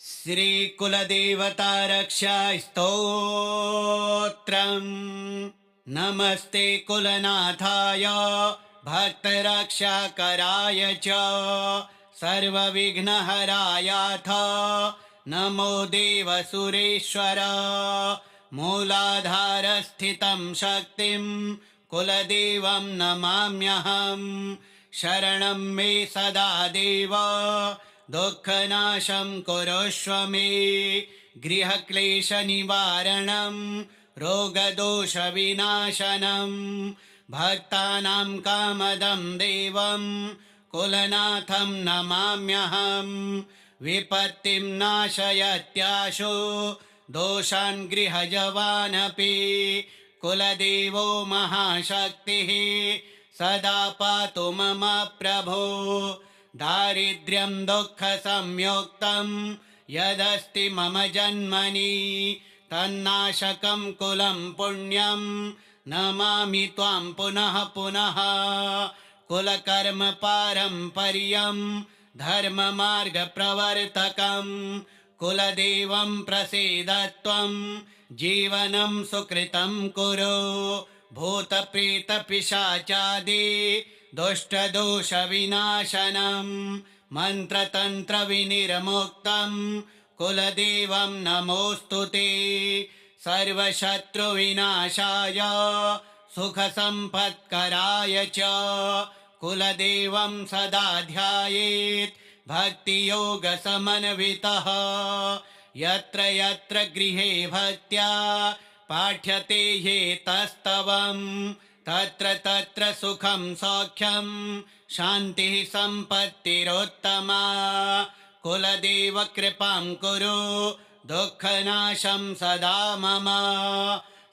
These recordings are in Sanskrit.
श्रीकुलदेवता रक्षा स्तोत्रम्। नमस्ते कुलनाथाय भक्तरक्षाकराय च सर्वविघ्नहरायाथ नमो देवसुरेश्वर। मूलाधारस्थितं शक्तिं कुलदेवं नमाम्यहम्। शरणं मे सदा देव दुःखनाशं कुरुष्व मे। गृहक्लेशनिवारणं रोगदोषविनाशनं भक्तानां कामदं देवं कुलनाथं नमाम्यहम्। विपत्तिं नाशयत्याशु दोषान् गृहजवानपि कुलदेवो महाशक्तिः सदा पातु मम प्रभो। दारिद्र्यं दुःखसंयुक्तं यदस्ति मम जन्मनि तन्नाशकं कुलं पुण्यं नमामि त्वां पुनः पुनः। कुलकर्म पारम्पर्यं धर्ममार्गप्रवर्तकं कुलदेवं प्रसीद त्वं जीवनं सुकृतं कुरु। भूतप्रेतपिशाचादि दुष्टदोषविनाशनं मन्त्रतन्त्रविनिर्मुक्तं कुलदेवं नमोऽस्तु ते। सर्वशत्रुविनाशाय सुखसम्पत्कराय च कुलदेवं सदा ध्यायेत् भक्तियोगसमन्वितः। यत्र यत्र गृहे भक्त्या पाठ्यते ह्येतस्तवं तत्र तत्र सुखं सौख्यं शान्तिः सम्पत्तिरोत्तमा। कुलदेव कृपां कुरु दुःखनाशं सदा मम।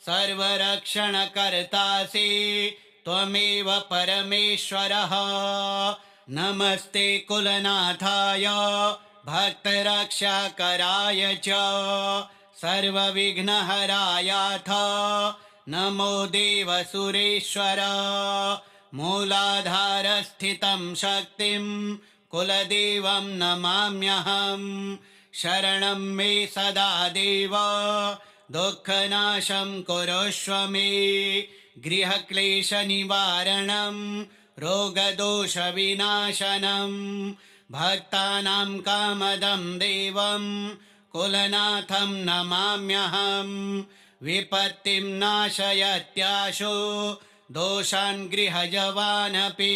सर्वरक्षणकर्तासि त्वमेव परमेश्वरः। नमस्ते कुलनाथाय भक्तरक्षाकराय च सर्वविघ्नहरायाथ नमो देवसुरेश्वर। मूलाधारस्थितं शक्तिं कुलदेवं नमाम्यहम्। शरणं मे सदा देव दुःखनाशं कुरुष्व मे। गृहक्लेशनिवारणं रोगदोषविनाशनं भक्तानां कामदं देवं कुलनाथं नमाम्यहम्। विपत्तिं नाशयत्याशु दोषान् गृहजवानपि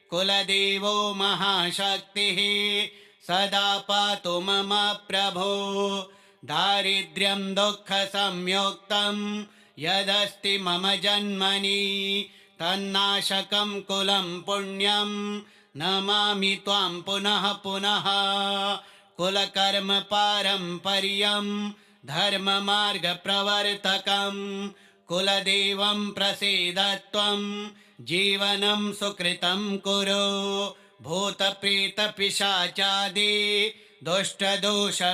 कुलदेवो महाशक्तिः सदा पातु मम प्रभो। दारिद्र्यं दुःखसंयुक्तं यदस्ति मम जन्मनि तन्नाशकं कुलं पुण्यं नमामि त्वां पुनः पुनः। कुलकर्म पारम्पर्यं धर्ममार्गप्रवर्तकं कुलदेवं प्रसीद त्वं जीवनं सुकृतं कुरु। भूतप्रेतपिशाचादि दुष्टदोषविनाशनं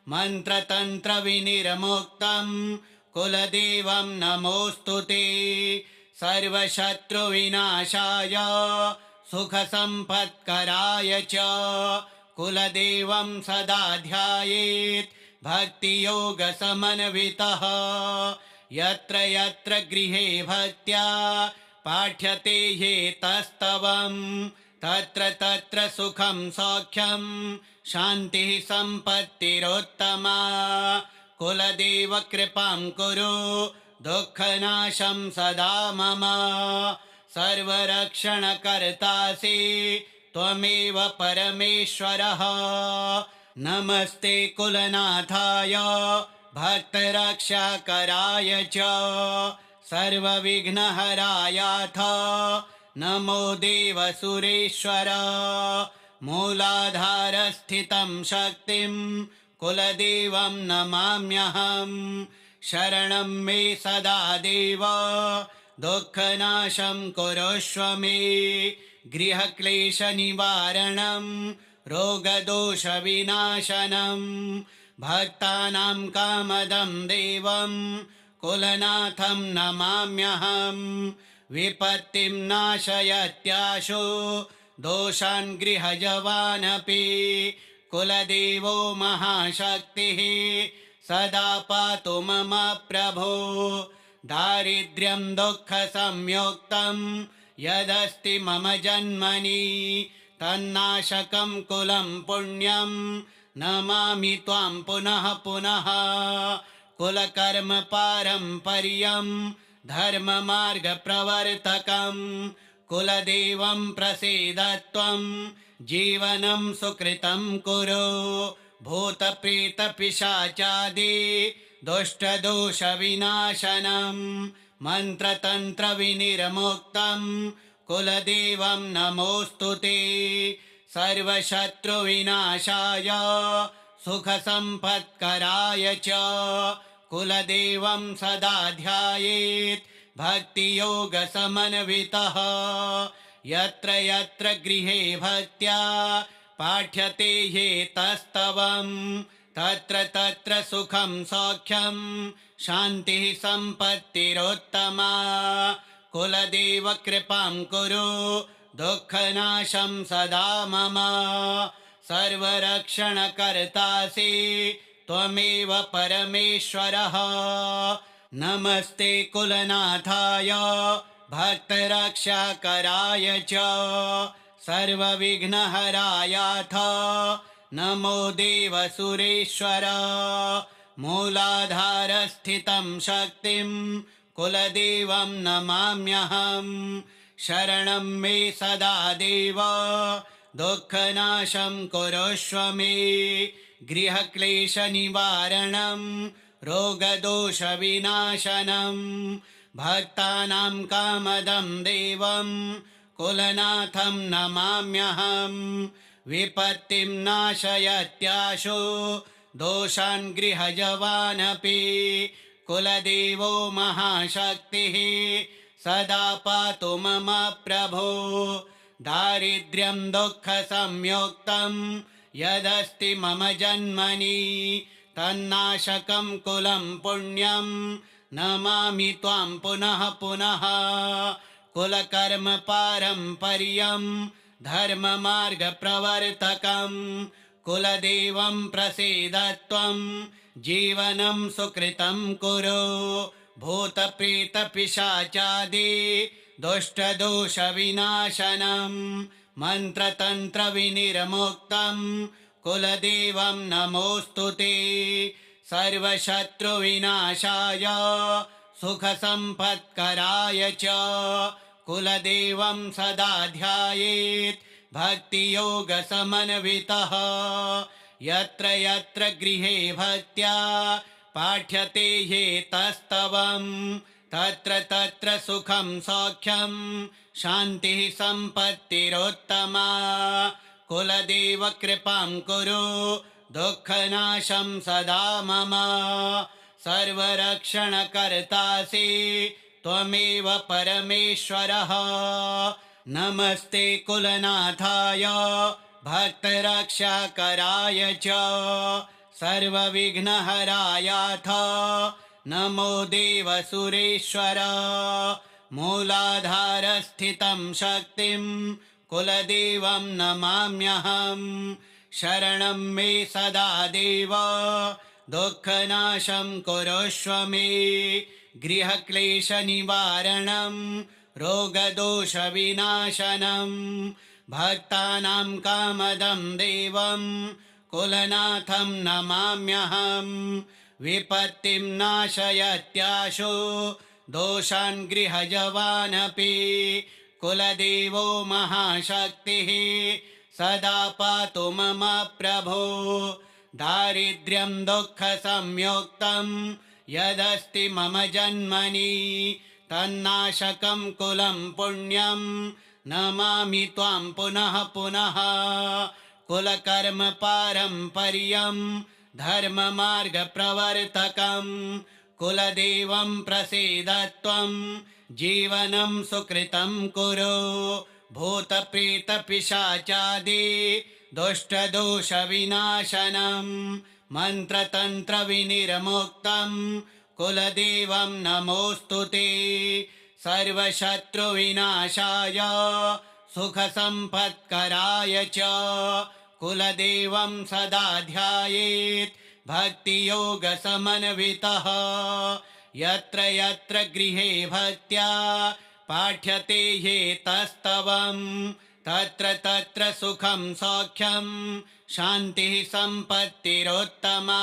मन्त्रतन्त्रविनिर्मुक्तं कुलदेवं नमोऽस्तु ते। सर्वशत्रुविनाशाय सुखसम्पत्कराय च कुलदेवं सदा ध्यायेत् भक्तियोगसमन्वितः। यत्र यत्र गृहे भक्त्या पाठ्यते ह्येतस्तवं तत्र तत्र सुखं सौख्यं शान्तिः सम्पत्तिरोत्तमा। कुलदेव कृपां कुरु दुःखनाशं सदा मम। सर्वरक्षणकर्तासि त्वमेव परमेश्वरः। नमस्ते कुलनाथाय भक्तरक्षाकराय च सर्वविघ्नहरायाथ नमो देवसुरेश्वर। मूलाधारस्थितं शक्तिं कुलदेवं नमाम्यहम्। शरणं मे सदा देव दुःखनाशं कुरुष्व मे। गृहक्लेशनिवारणं रोगदोषविनाशनं भक्तानां कामदं देवं कुलनाथं नमाम्यहम्। विपत्तिं नाशयत्याशु दोषान् गृहजवानपि कुलदेवो महाशक्तिः सदा पातु मम प्रभो दारिद्र्यं दुःखसंयुक्तं यदस्ति मम जन्मनि तन्नाशकं कुलं पुण्यं नमामि त्वां पुनः पुनः कुलकर्म पारम्पर्यं धर्ममार्गप्रवर्तकं कुलदेवं प्रसीद त्वं जीवनं सुकृतं कुरु भूतप्रेतपिशाचादि दुष्टदोषविनाशनं मन्त्रतन्त्रविनिर्मुक्तं कुलदेवं नमोऽस्तु ते सर्वशत्रुविनाशाय सुखसम्पत्कराय च कुलदेवं सदा ध्यायेत् भक्तियोगसमन्वितः यत्र यत्र गृहे भक्त्या पाठ्यते ह्येतस्तवं तत्र तत्र सुखं सौख्यं शान्तिः सम्पत्तिरोत्तमा कुलदेव कृपां कुरु दुःखनाशं सदा मम सर्वरक्षणकर्तासि त्वमेव परमेश्वरः नमस्ते कुलनाथाय भक्तरक्षाकराय च सर्वविघ्नहरायाथ नमो देवसुरेश्वर मूलाधारस्थितं शक्तिं कुलदेवं नमाम्यहं शरणं मे सदा देव दुःखनाशं कुरुष्व मे गृहक्लेशनिवारणं रोगदोषविनाशनं भक्तानां कामदं देवं कुलनाथं नमाम्यहं विपत्तिं नाशयत्याशु दोषान् गृहजवानपि कुलदेवो महाशक्तिः सदा पातु मम प्रभो दारिद्र्यं दुःखसंयुक्तं यदस्ति मम जन्मनि तन्नाशकं कुलं पुण्यं नमामि त्वां पुनः पुनः कुलकर्म पारम्पर्यं धर्ममार्गप्रवर्तकं कुलदेवं प्रसीद त्वं जीवनं सुकृतं कुरु भूतप्रेतपिशाचादि दुष्टदोषविनाशनं मन्त्रतन्त्रविनिर्मुक्तं कुलदेवं नमोऽस्तु ते सर्वशत्रुविनाशाय सुखसम्पत्कराय च कुलदेवं सदा ध्यायेत् भक्तियोगसमन्वितः यत्र यत्र गृहे भक्त्या पाठ्यते ह्येतस्तवं तत्र तत्र सुखं सौख्यं शान्तिः सम्पत्तिरोत्तमा कुलदेव कृपां कुरु दुःखनाशं सदा मम सर्वरक्षणकर्तासि त्वमेव परमेश्वरः नमस्ते कुलनाथाय भक्तरक्षाकराय च सर्वविघ्नहरायाथ नमो देवसुरेश्वर मूलाधारस्थितं शक्तिं कुलदेवं नमाम्यहं शरणं मे सदा देव दुःखनाशं कुरुष्व मे गृहक्लेशनिवारणं रोगदोषविनाशनं भक्तानां कामदं देवं कुलनाथं नमाम्यहं विपत्तिं नाशयत्याशु दोषान् गृहजवानपि कुलदेवो महाशक्तिः सदा पातु मम प्रभो दारिद्र्यं दुःखसंयुक्तं यदस्ति मम जन्मनि तन्नाशकं कुलं पुण्यं नमामि त्वां पुनः पुनः कुलकर्म पारम्पर्यं धर्ममार्गप्रवर्तकं कुलदेवं प्रसीद त्वं जीवनं सुकृतं कुरु भूतप्रेतपिशाचादि दुष्टदोषविनाशनं मन्त्रतन्त्रविनिर्मुक्तं कुलदेवं नमोऽस्तु ते सर्वशत्रुविनाशाय सुखसम्पत्कराय च कुलदेवं सदा ध्यायेत् भक्तियोगसमन्वितः यत्र यत्र गृहे भक्त्या पाठ्यते ह्येतस्तवम् तत्र तत्र सुखं सौख्यं शान्तिः सम्पत्तिरोत्तमा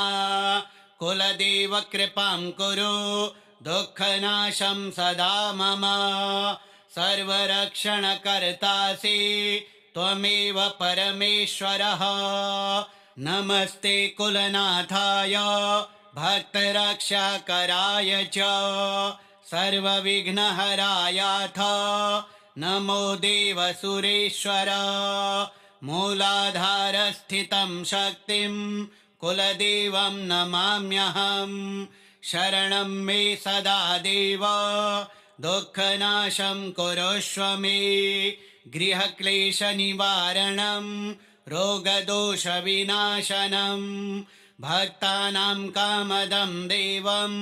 कुलदेव कृपां कुरु दुःखनाशं सदा मम सर्वरक्षणकर्तासि त्वमेव परमेश्वरः नमस्ते कुलनाथाय भक्तरक्षाकराय च सर्वविघ्नहरायाथ नमो देवसुरेश्वर मूलाधारस्थितं शक्तिं कुलदेवं नमाम्यहं शरणं मे सदा देव दुःखनाशं कुरुष्व मे गृहक्लेशनिवारणं रोगदोषविनाशनं भक्तानां कामदं देवं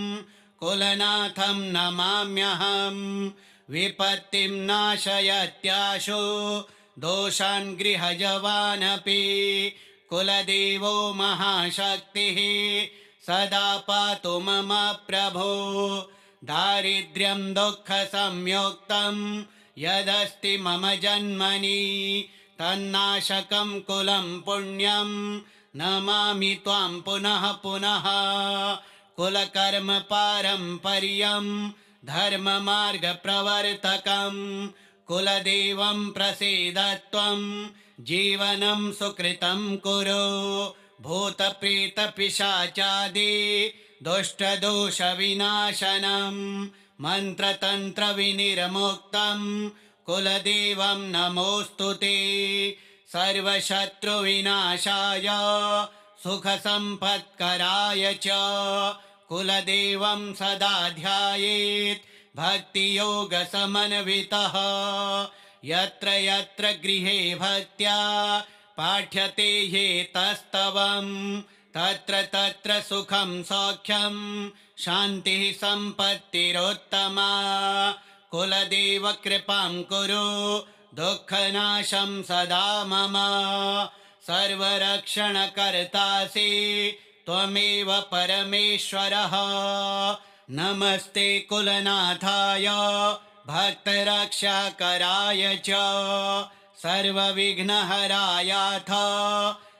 कुलनाथं नमाम्यहं विपत्तिं नाशयत्याशु दोषान् गृहजवानपि कुलदेवो महाशक्तिः सदा पातु मम प्रभो दारिद्र्यं दुःखसंयुक्तं यदस्ति मम जन्मनि तन्नाशकं कुलं पुण्यं नमामि त्वां पुनः पुनः कुलकर्म पारम्पर्यं धर्ममार्गप्रवर्तकं कुलदेवं प्रसीद त्वं जीवनं सुकृतं कुरु भूतप्रेतपिशाचादि दुष्टदोषविनाशनं मन्त्रतन्त्रविनिर्मुक्तं कुलदेवं नमोऽस्तुते सर्वशत्रुविनाशाय सुखसम्पत्कराय च कुलदेवं सदा ध्यायेत् भक्तियोगसमन्वितः यत्र यत्र गृहे भक्त्या पाठ्यते ह्येतस्तवम् तत्र तत्र सुखं सौख्यं शान्तिः सम्पत्तिरोत्तमा कुलदेव कृपां कुरु दुःखनाशं सदा मम सर्वरक्षणकर्तासि त्वमेव परमेश्वरः नमस्ते कुलनाथाय भक्तरक्षाकराय च सर्वविघ्नहरायाथ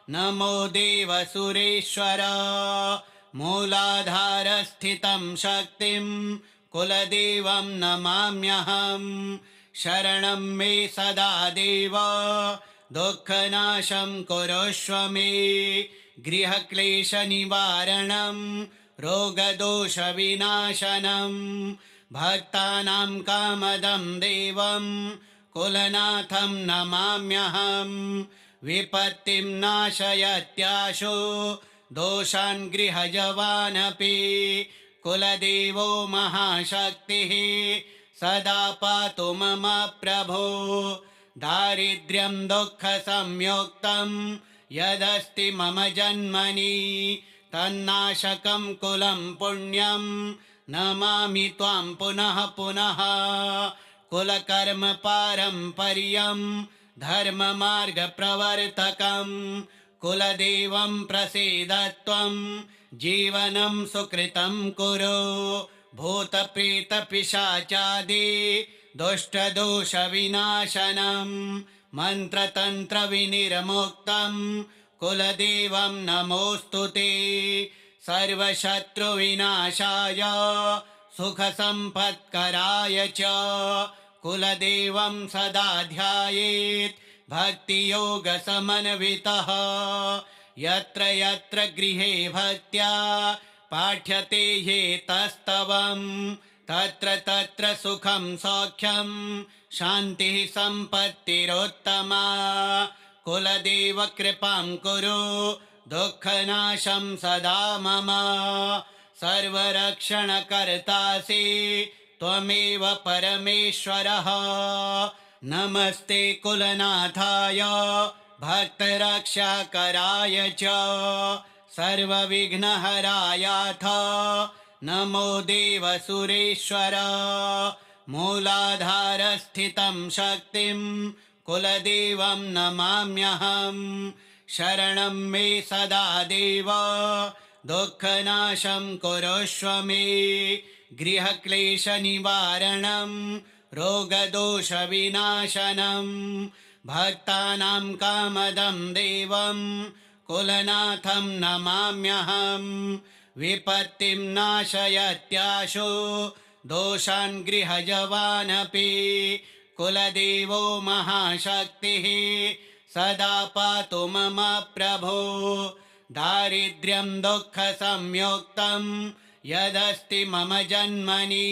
नमो देवसुरेश्वर मूलाधारस्थितं शक्तिं कुलदेवं नमाम्यहं शरणं मे सदा देव दुःखनाशं कुरुष्व मे गृहक्लेशनिवारणं रोगदोषविनाशनं भक्तानां कामदं देवं कुलनाथं नमाम्यहं विपत्तिं नाशयत्याशु दोषान् गृहजवानपि कुलदेवो महाशक्तिः सदा पातु मम प्रभो दारिद्र्यं दुःखसंयुक्तं यदस्ति मम जन्मनि तन्नाशकं कुलं पुण्यं नमामि त्वां पुनः पुनः कुलकर्म पारम्पर्यं धर्ममार्गप्रवर्तकं कुलदेवं प्रसीद त्वं जीवनं सुकृतं कुरु भूतप्रेतपिशाचादि दुष्टदोषविनाशनं मन्त्रतन्त्रविनिर्मुक्तं कुलदेवं नमोऽस्तुते सर्वशत्रुविनाशाय सुखसम्पत्कराय च कुलदेवं सदा ध्यायेत् भक्तियोगसमन्वितः यत्र यत्र गृहे भक्त्या पाठ्यते ह्येतस्तवम् तत्र तत्र सुखं सौख्यं शान्तिः सम्पत्तिरोत्तमा कुलदेव कृपां कुरु दुःखनाशं सदा मम सर्वरक्षणकर्तासि त्वमेव परमेश्वरः नमस्ते कुलनाथाय भक्तरक्षाकराय च सर्वविघ्नहरायाथ नमो देवसुरेश्वर मूलाधारस्थितं शक्तिं कुलदेवं नमाम्यहं शरणं मे सदा देव दुःखनाशं कुरुष्व मे गृहक्लेशनिवारणं रोगदोषविनाशनं भक्तानां कामदं देवं कुलनाथं नमाम्यहं विपत्तिं नाशयत्याशु दोषान् गृहजवानपि कुलदेवो महाशक्तिः सदा पातु मम प्रभो दारिद्र्यं दुःखसंयुक्तं यदस्ति मम जन्मनि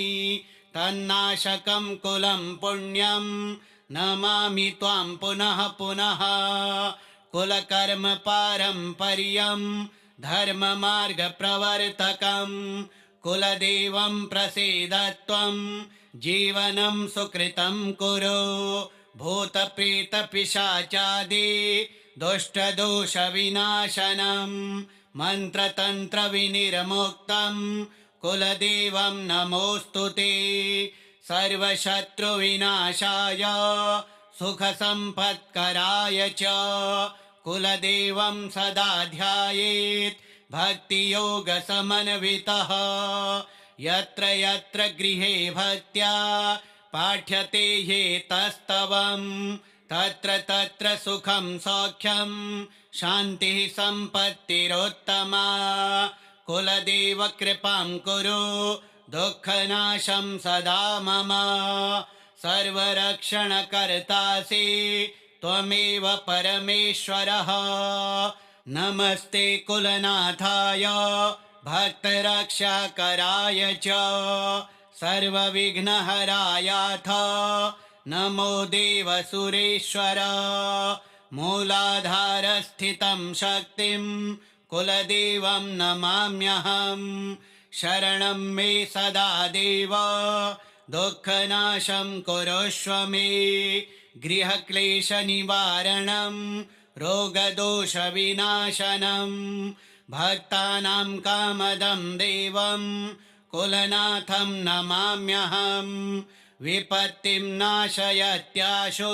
तन्नाशकं कुलं पुण्यं नमामि त्वां पुनः पुनः कुलकर्म पारम्पर्यं धर्ममार्गप्रवर्तकं कुलदेवं प्रसीद त्वं जीवनं सुकृतं कुरु भूतप्रेतपिशाचादि दुष्टदोषविनाशनं मन्त्रतन्त्रविनिर्मुक्तं कुलदेवं नमोऽस्तु ते सर्वशत्रुविनाशाय सुखसम्पत्कराय च कुलदेवं सदा ध्यायेत् भक्तियोगसमन्वितः यत्र यत्र गृहे भक्त्या पाठ्यते ह्येतस्तवं तत्र तत्र सुखं सौख्यं शान्तिः सम्पत्तिरोत्तमा कुलदेव कृपां कुरु दुःखनाशं सदा मम सर्वरक्षणकर्तासि त्वमेव परमेश्वरः नमस्ते कुलनाथाय भक्तरक्षाकराय च सर्वविघ्नहरायाथ नमो देवसुरेश्वर मूलाधारस्थितं शक्तिं कुलदेवं नमाम्यहं शरणं मे सदा देव दुःखनाशं कुरुष्व मे गृहक्लेशनिवारणं रोगदोषविनाशनं भक्तानां कामदं देवं कुलनाथं नमाम्यहं विपत्तिं नाशयत्याशु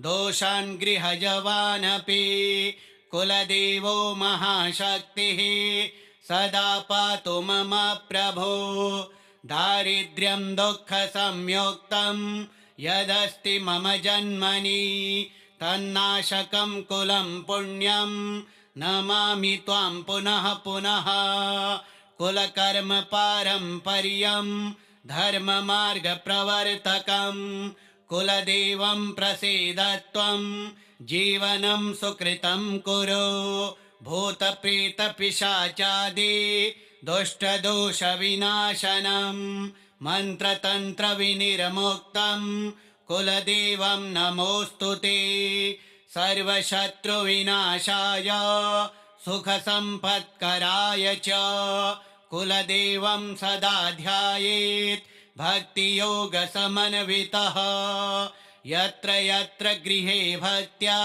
दोषान् गृहजवानपि कुलदेवो महाशक्तिः सदा पातु मम प्रभो दारिद्र्यं दुःखसंयुक्तं यदस्ति मम जन्मनि तन्नाशकं कुलं पुण्यं नमामि त्वां पुनः पुनः कुलकर्म पारम्पर्यं धर्ममार्गप्रवर्तकं कुलदेवं प्रसीद त्वं जीवनं सुकृतं कुरु भूतप्रेतपिशाचादि दुष्टदोषविनाशनं मन्त्रतन्त्रविनिर्मुक्तं कुलदेवं नमोऽस्तु ते सर्वशत्रुविनाशाय सुखसम्पत्कराय च कुलदेवं सदा ध्यायेत् भक्तियोगसमन्वितः यत्र यत्र गृहे भक्त्या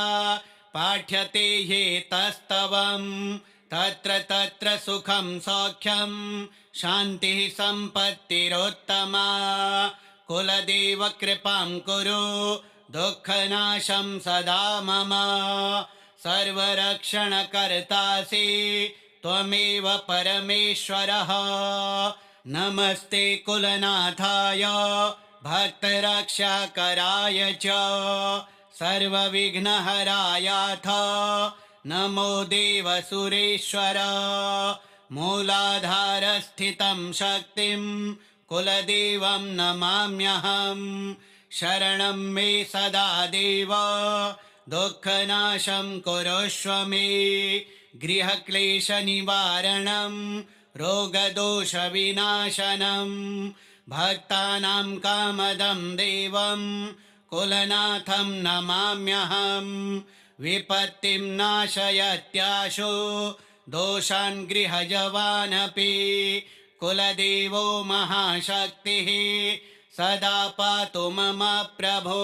पाठ्यते ह्येतस्तवं तत्र तत्र सुखं सौख्यं शान्तिः सम्पत्तिरोत्तमा कुलदेव कृपां कुरु दुःखनाशं सदा मम सर्वरक्षणकर्तासि त्वमेव परमेश्वरः नमस्ते कुलनाथाय भक्तरक्षाकराय च सर्वविघ्नहरायाथ नमो देवसुरेश्वर मूलाधारस्थितं शक्तिं कुलदेवं नमाम्यहं शरणं मे सदा देव दुःखनाशं कुरुष्व मे गृहक्लेशनिवारणं रोगदोषविनाशनं भक्तानां कामदं देवं कुलनाथं नमाम्यहं विपत्तिं नाशयत्याशु दोषान् गृहजवानपि कुलदेवो महाशक्तिः सदा पातु मम प्रभो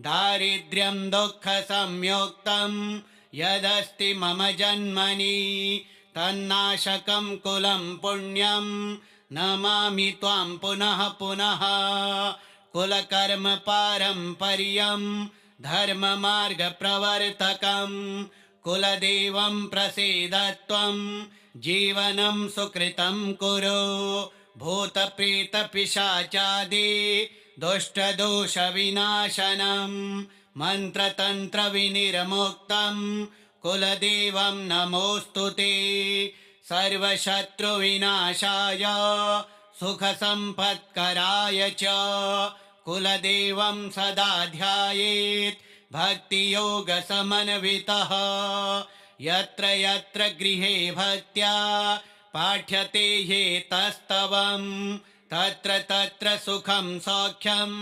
दारिद्र्यं दुःखसंयुक्तं यदस्ति मम जन्मनि तन्नाशकं कुलं पुण्यं नमामि त्वां पुनः पुनः कुलकर्म पारम्पर्यं धर्ममार्गप्रवर्तकं कुलदेवं प्रसीद त्वं जीवनं सुकृतं कुरु भूतप्रेतपिशाचादि दुष्टदोषविनाशनं मन्त्रतन्त्रविनिर्मुक्तं कुलदेवं नमोऽस्तु ते सर्वशत्रुविनाशाय सुखसम्पत्कराय च कुलदेवं सदा ध्यायेत् भक्तियोगसमन्वितः यत्र यत्र गृहे भक्त्या पाठ्यते ह्येतस्तवं तत्र तत्र सुखं सौख्यं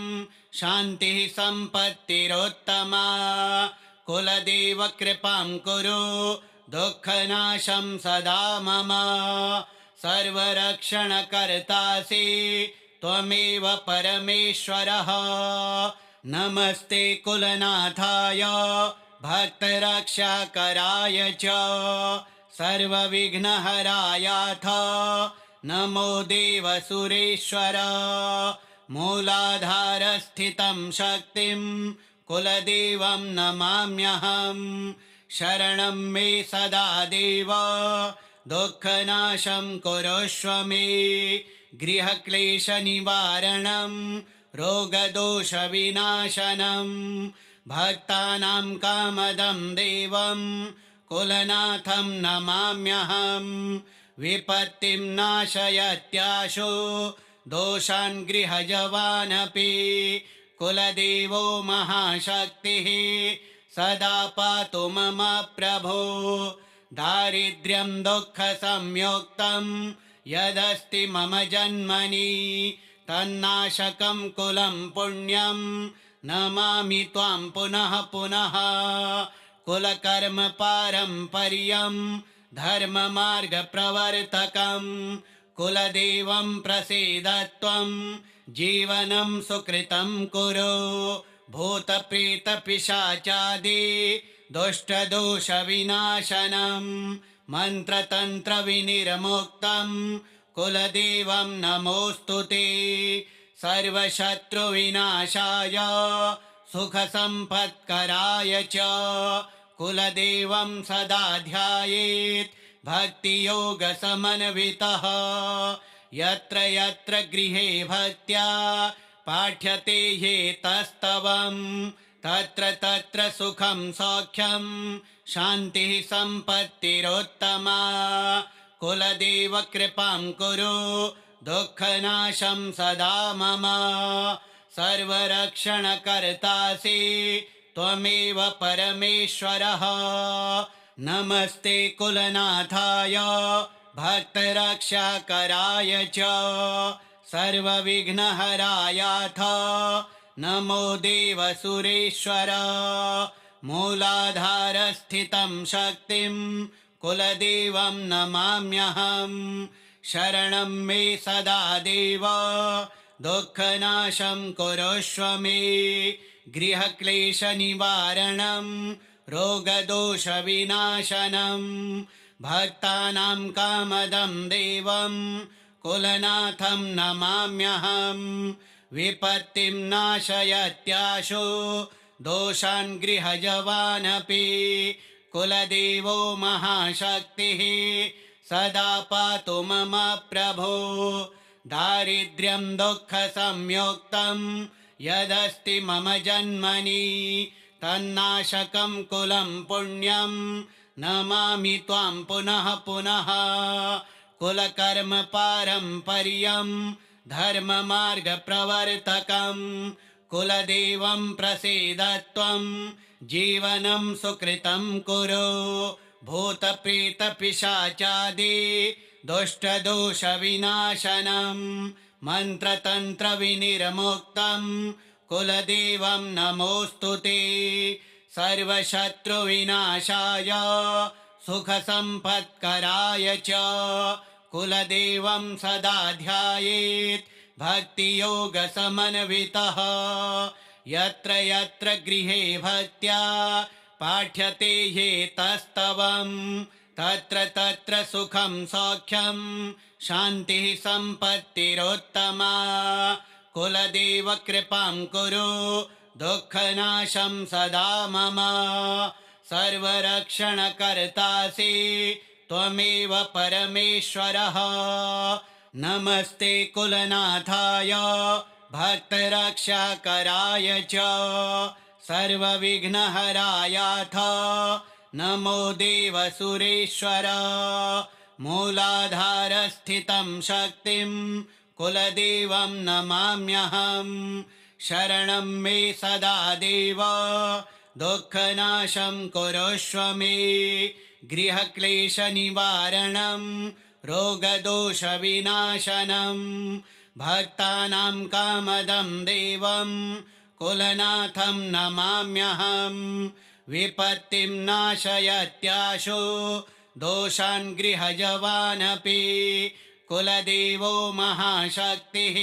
शान्तिः सम्पत्तिरोत्तमा कुलदेव कृपां कुरु दुःखनाशं सदा मम सर्वरक्षणकर्तासि त्वमेव परमेश्वरः नमस्ते कुलनाथाय भक्तरक्षाकराय च सर्वविघ्नहरायाथ नमो देवसुरेश्वर मूलाधारस्थितं शक्तिं कुलदेवं नमाम्यहं शरणं मे सदा देव दुःखनाशं कुरुष्व मे गृहक्लेशनिवारणं रोगदोषविनाशनं भक्तानां कामदं देवं कुलनाथं नमाम्यहं विपत्तिं नाशयत्याशु दोषान् गृहजवानपि कुलदेवो महाशक्तिः सदा पातु मम प्रभो दारिद्र्यं दुःखसंयुक्तं यदस्ति मम जन्मनि तन्नाशकं कुलं पुण्यं नमामि त्वां पुनः पुनः कुलकर्म पारम्पर्यं धर्ममार्गप्रवर्तकं कुलदेवं प्रसीद त्वं जीवनं सुकृतं कुरु भूतप्रेतपिशाचादि दुष्टदोषविनाशनं मन्त्रतन्त्रविनिर्मुक्तं कुलदेवं नमोऽस्तु ते सर्वशत्रुविनाशाय सुखसम्पत्कराय च कुलदेवं सदा ध्यायेत् भक्तियोगसमन्वितः यत्र यत्र गृहे भक्त्या पाठ्यते ह्येतस्तवं तत्र तत्र सुखं सौख्यं शान्तिः सम्पत्तिरोत्तमा कुलदेव कृपां कुरु दुःखनाशं सदा मम सर्वरक्षणकर्तासि त्वमेव परमेश्वरः नमस्ते कुलनाथाय भक्तरक्षाकराय च सर्वविघ्नहरायाथ नमो देवसुरेश्वर मूलाधारस्थितं शक्तिं कुलदेवं नमाम्यहं शरणं मे सदा देव दुःखनाशं कुरुष्व मे गृहक्लेशनिवारणं रोगदोषविनाशनं भक्तानां कामदं देवं कुलनाथं नमाम्यहं विपत्तिं नाशयत्याशु दोषान् गृहजवानपि कुलदेवो महाशक्तिः सदा पातु मम प्रभो दारिद्र्यं दुःखसंयुक्तं यदस्ति मम जन्मनि तन्नाशकं कुलं पुण्यं नमामि त्वां पुनः पुनः कुलकर्म पारम्पर्यं धर्ममार्गप्रवर्तकं कुलदेवं प्रसीद त्वं जीवनं सुकृतं कुरु भूतप्रेतपिशाचादि दुष्टदोषविनाशनं मन्त्रतन्त्रविनिर्मुक्तं कुलदेवं नमोऽस्तु ते सर्वशत्रुविनाशाय सुखसम्पत्कराय च कुलदेवं सदा ध्यायेत् भक्तियोगसमन्वितः यत्र यत्र गृहे भक्त्या पाठ्यते ह्येतस्तवं तत्र तत्र सुखं सौख्यं शान्तिः सम्पत्तिरोत्तमा कुलदेव कृपां कुरु दुःखनाशं सदा मम सर्वरक्षणकर्तासि त्वमेव परमेश्वरः। नमस्ते कुलनाथाय भक्तरक्षाकराय च सर्वविघ्नहरायाथ नमो देवसुरेश्वर। मूलाधारस्थितं शक्तिं कुलदेवं नमाम्यहम्। शरणं मे सदा देव दुःखनाशं कुरुष्व मे। गृहक्लेशनिवारणं रोगदोषविनाशनं भक्तानां कामदं देवं कुलनाथं नमाम्यहम्। विपत्तिं नाशयत्याशु दोषान् गृहजवानपि कुलदेवो महाशक्तिः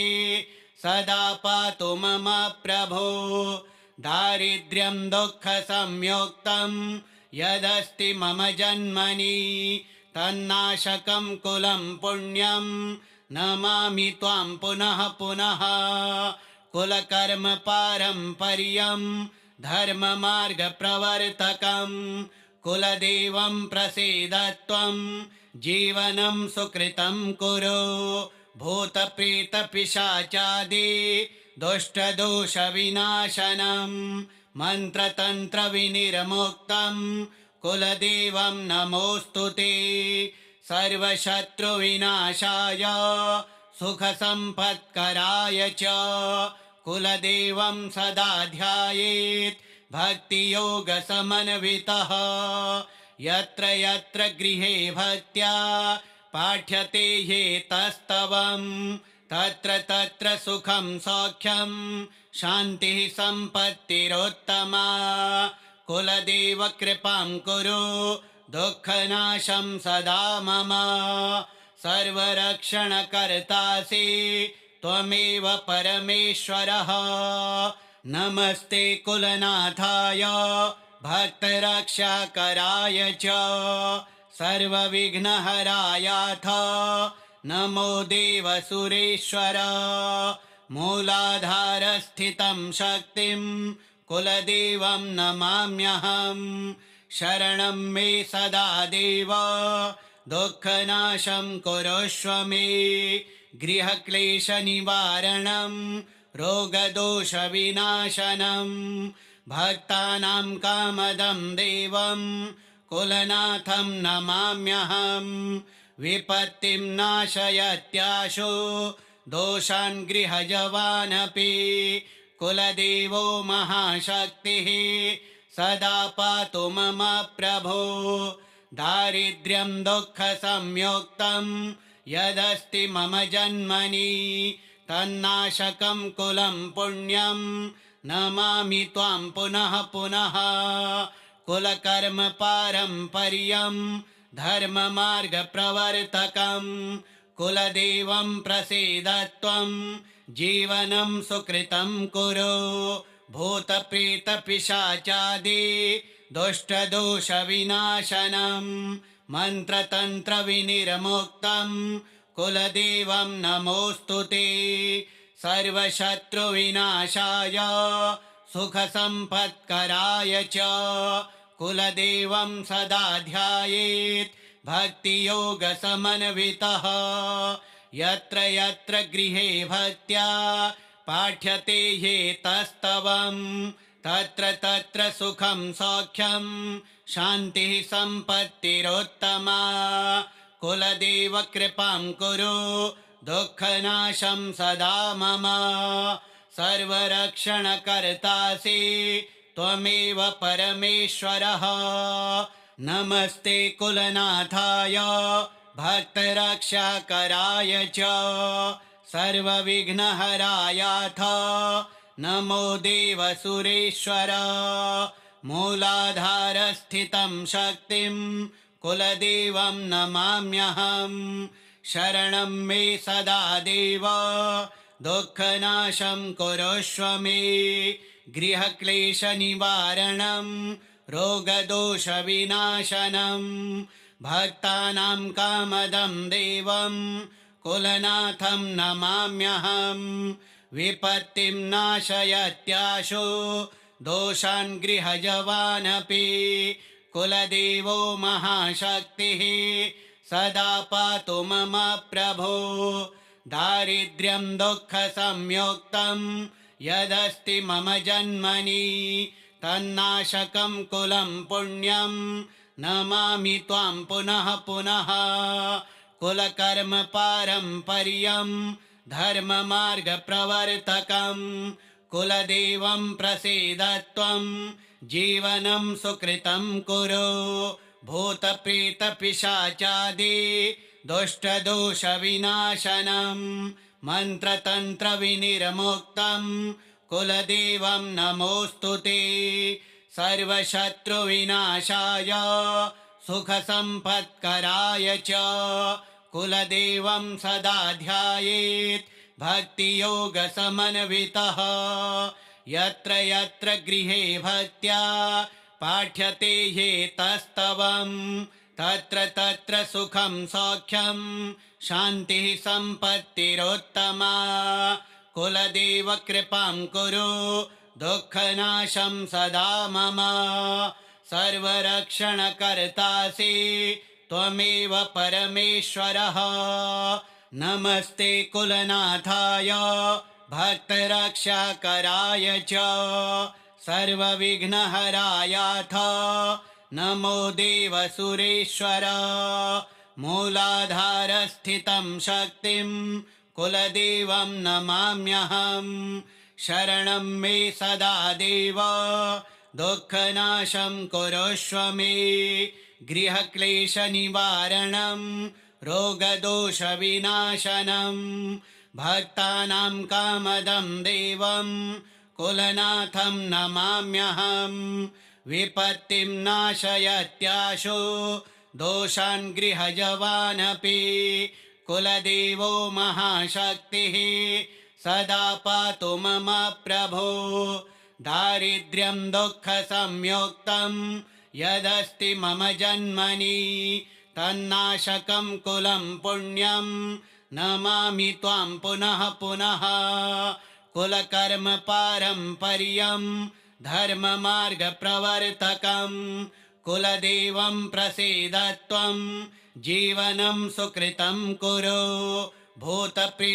सदा पातु मम प्रभो। दारिद्र्यं दुःखसंयुक्तं यदस्ति मम जन्मनि तन्नाशकं कुलं पुण्यं नमामि त्वां पुनः पुनः। कुलकर्म पारम्पर्यं धर्ममार्गप्रवर्तकं कुलदेवं प्रसीद त्वं जीवनं सुकृतं कुरु। भूतप्रेतपिशाचादि दुष्टदोषविनाशनं मन्त्रतन्त्रविनिर्मुक्तं कुलदेवं नमोऽस्तुते। सर्वशत्रुविनाशाय सुखसम्पत्कराय च कुलदेवं सदा ध्यायेत् भक्तियोगसमन्वितः। यत्र यत्र गृहे भक्त्या पाठ्यते ह्येतस्तवं तत्र तत्र सुखं सौख्यं शान्तिः सम्पत्तिरोत्तमा। कुलदेव कृपां कुरु दुःखनाशं सदा मम। सर्वरक्षणकर्तासि त्वमेव परमेश्वरः। नमस्ते कुलनाथाय भक्तरक्षाकराय च सर्वविघ्नहरायाथ नमो देवसुरेश्वर। मूलाधारस्थितं शक्तिं कुलदेवं नमाम्यहम्। शरणं मे सदा देव दुःखनाशं कुरुष्व मे। गृहक्लेशनिवारणं रोगदोषविनाशनं भक्तानां कामदं देवं कुलनाथं नमाम्यहम्। विपत्तिं नाशयत्याशु दोषान् गृहजवानपि कुलदेवो महाशक्तिः सदा पातु मम प्रभो। दारिद्र्यं दुःखसंयुक्तं यदस्ति मम जन्मनि तन्नाशकं कुलं पुण्यं नमामि त्वां पुनः पुनः। कुलकर्म पारम्पर्यं धर्ममार्गप्रवर्तकं कुलदेवं प्रसीद त्वं जीवनं सुकृतं कुरु। भूतप्रेतपिशाचादि दुष्टदोषविनाशनं मन्त्रतन्त्रविनिर्मुक्तं कुलदेवं नमोऽस्तुते। सर्वशत्रुविनाशाय सुखसम्पत्कराय च कुलदेवं सदा ध्यायेत् भक्तियोगसमन्वितः। यत्र यत्र गृहे भक्त्या पाठ्यते ह्येतस्तवं तत्र तत्र सुखं सौख्यं शान्तिः सम्पत्तिरोत्तमा। कुलदेव कृपां कुरु दुःखनाशं सदा मम। सर्वरक्षणकर्तासि त्वमेव परमेश्वरः। नमस्ते कुलनाथाय भक्तरक्षाकराय च सर्वविघ्नहरायाथ नमो देवसुरेश्वर। मूलाधारस्थितं शक्तिं कुलदेवं नमाम्यहम्। शरणं मे सदा देव दुःखनाशं कुरुष्व मे। गृहक्लेशनिवारणं रोगदोषविनाशनं भक्तानां कामदं देवं कुलनाथं नमाम्यहम्। विपत्तिं नाशयत्याशु दोषान् गृहजवानपि कुलदेवो महाशक्तिः सदा पातु मम प्रभो दारिद्र्यं दुःखसंयुक्तं यदस्ति मम जन्मनि तन्नाशकं कुलं पुण्यं नमामि त्वां पुनः पुनः कुलकर्म पारम्पर्यं धर्ममार्गप्रवर्तकं कुलदेवं प्रसीद त्वं जीवनं सुकृतं कुरु भूतप्रेतपिशाचादि दुष्टदोषविनाशनं मन्त्रतन्त्रविनिर्मुक्तं कुलदेवं नमोऽस्तु ते सर्वशत्रुविनाशाय सुखसम्पत्कराय च कुलदेवं सदा ध्यायेत् भक्तियोगसमन्वितः यत्र यत्र गृहे भक्त्या पाठ्यते ह्येतस्तवं तत्र तत्र सुखं सौख्यं शान्तिः सम्पत्तिरोत्तमा कुलदेव कृपां कुरु दुःखनाशं सदा मम सर्वरक्षणकर्तासि त्वमेव परमेश्वरः नमस्ते कुलनाथाय भक्तरक्षाकराय च सर्वविघ्नहरायाथ नमो देवसुरेश्वर मूलाधारस्थितं शक्तिं कुलदेवं नमाम्यहं शरणं मे सदा देव दुःखनाशं कुरुष्व मे गृहक्लेशनिवारणं रोगदोषविनाशनं भक्तानां कामदं देवं कुलनाथं नमाम्यहं विपत्तिं नाशयत्याशु दोषान् गृहजवानपि कुलदेवो महाशक्तिः सदा पातु मम प्रभो दारिद्र्यं दुःखसंयुक्तं यदस्ति मम जन्मनि तन्नाशकं कुलं पुण्यं नमामि त्वां पुनः पुनः कुलकर्म पारम्पर्यं धर्ममार्गप्रवर्तकं कुलदेवं प्रसीद त्वं जीवनं सुकृतं कुरु भूतप्रेतपिशाचादि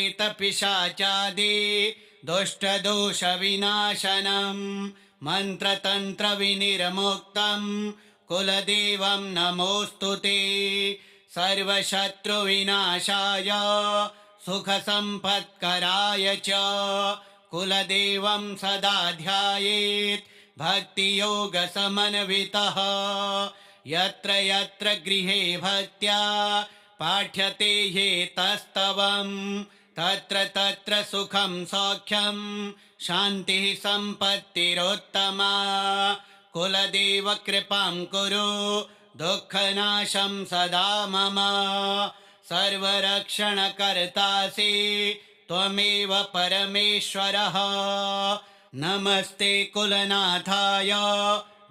दुष्टदोषविनाशनं मन्त्रतन्त्रविनिर्मुक्तं कुलदेवं नमोऽस्तु ते सर्वशत्रुविनाशाय सुखसम्पत्कराय च कुलदेवं सदा ध्यायेत् भक्तियोगसमन्वितः यत्र यत्र गृहे भक्त्या पाठ्यते ह्येतस्तवं तत्र तत्र सुखं सौख्यं शान्तिः सम्पत्तिरोत्तमा कुलदेव कृपां कुरु दुःखनाशं सदा मम सर्वरक्षणकर्तासि त्वमेव परमेश्वरः नमस्ते कुलनाथाय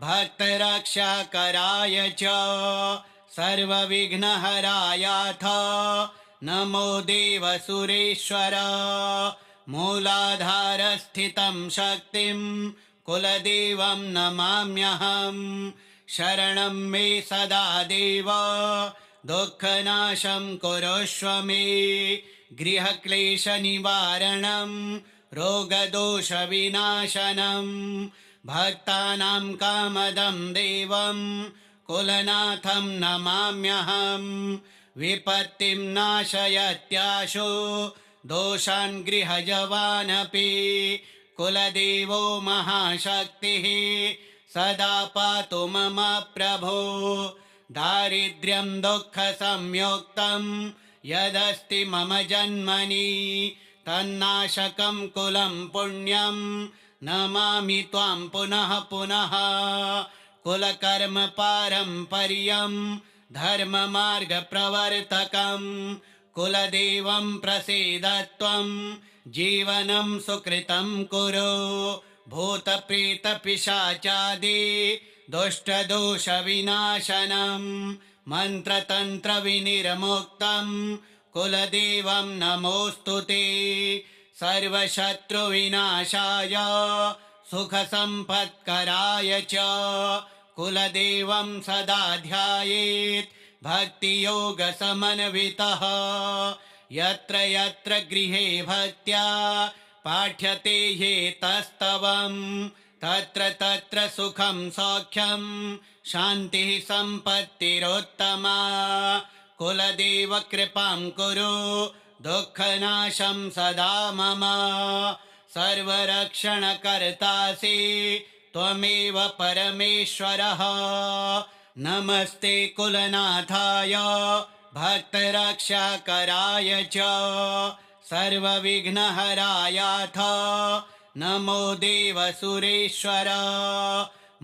भक्तरक्षाकराय च सर्वविघ्नहरायाथ नमो देवसुरेश्वर मूलाधारस्थितं शक्तिं कुलदेवं नमाम्यहं शरणं मे सदा देव दुःखनाशं कुरुष्व मे गृहक्लेशनिवारणं रोगदोषविनाशनं भक्तानां कामदं देवं कुलनाथं नमाम्यहं विपत्तिं नाशयत्याशु दोषान् गृहजवानपि कुलदेवो महाशक्तिः सदा पातु मम प्रभो दारिद्र्यं दुःखसंयुक्तं यदस्ति मम जन्मनि तन्नाशकं कुलं पुण्यं नमामि त्वां पुनः पुनः कुलकर्म पारम्पर्यं धर्ममार्गप्रवर्तकं कुलदेवं प्रसीद त्वं जीवनं सुकृतं कुरु भूतप्रेतपिशाचादि दुष्टदोषविनाशनं मन्त्रतन्त्रविनिर्मुक्तं कुलदेवं नमोऽस्तु ते सर्वशत्रुविनाशाय सुखसम्पत्कराय च कुलदेवं सदा ध्यायेत् भक्तियोगसमन्वितः यत्र यत्र गृहे भक्त्या पाठ्यते ह्येतस्तवं तत्र तत्र सुखं सौख्यं शान्तिः सम्पत्तिरोत्तमा कुलदेव कृपां कुरु दुःखनाशं सदा मम सर्वरक्षणकर्तासि त्वमेव परमेश्वरः नमस्ते कुलनाथाय भक्तरक्षाकराय च सर्वविघ्नहरायाथ नमो देवसुरेश्वर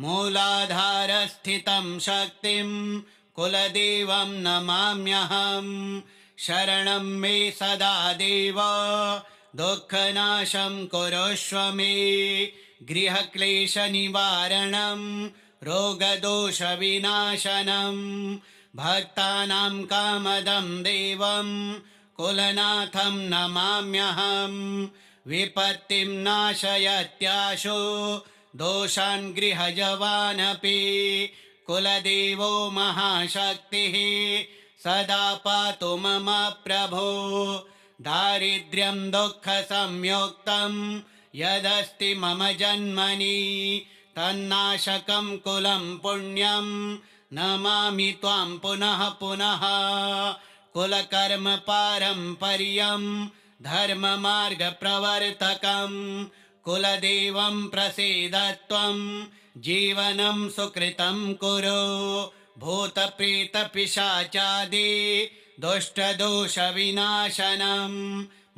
मूलाधारस्थितं शक्तिं कुलदेवं नमाम्यहं शरणं मे सदा देव दुःखनाशं कुरुष्व मे गृहक्लेशनिवारणं रोगदोषविनाशनं भक्तानां कामदं देवं कुलनाथं नमाम्यहं विपत्तिं नाशयत्याशु दोषान् गृहजवानपि कुलदेवो महाशक्तिः सदा पातु मम प्रभो दारिद्र्यं दुःखसंयुक्तं यदस्ति मम जन्मनि तन्नाशकं कुलं पुण्यं नमामि त्वां पुनः पुनः कुलकर्म पारम्पर्यं धर्ममार्गप्रवर्तकं कुलदेवं प्रसीद त्वं जीवनं सुकृतं कुरु भूतप्रेतपिशाचादि दुष्टदोषविनाशनं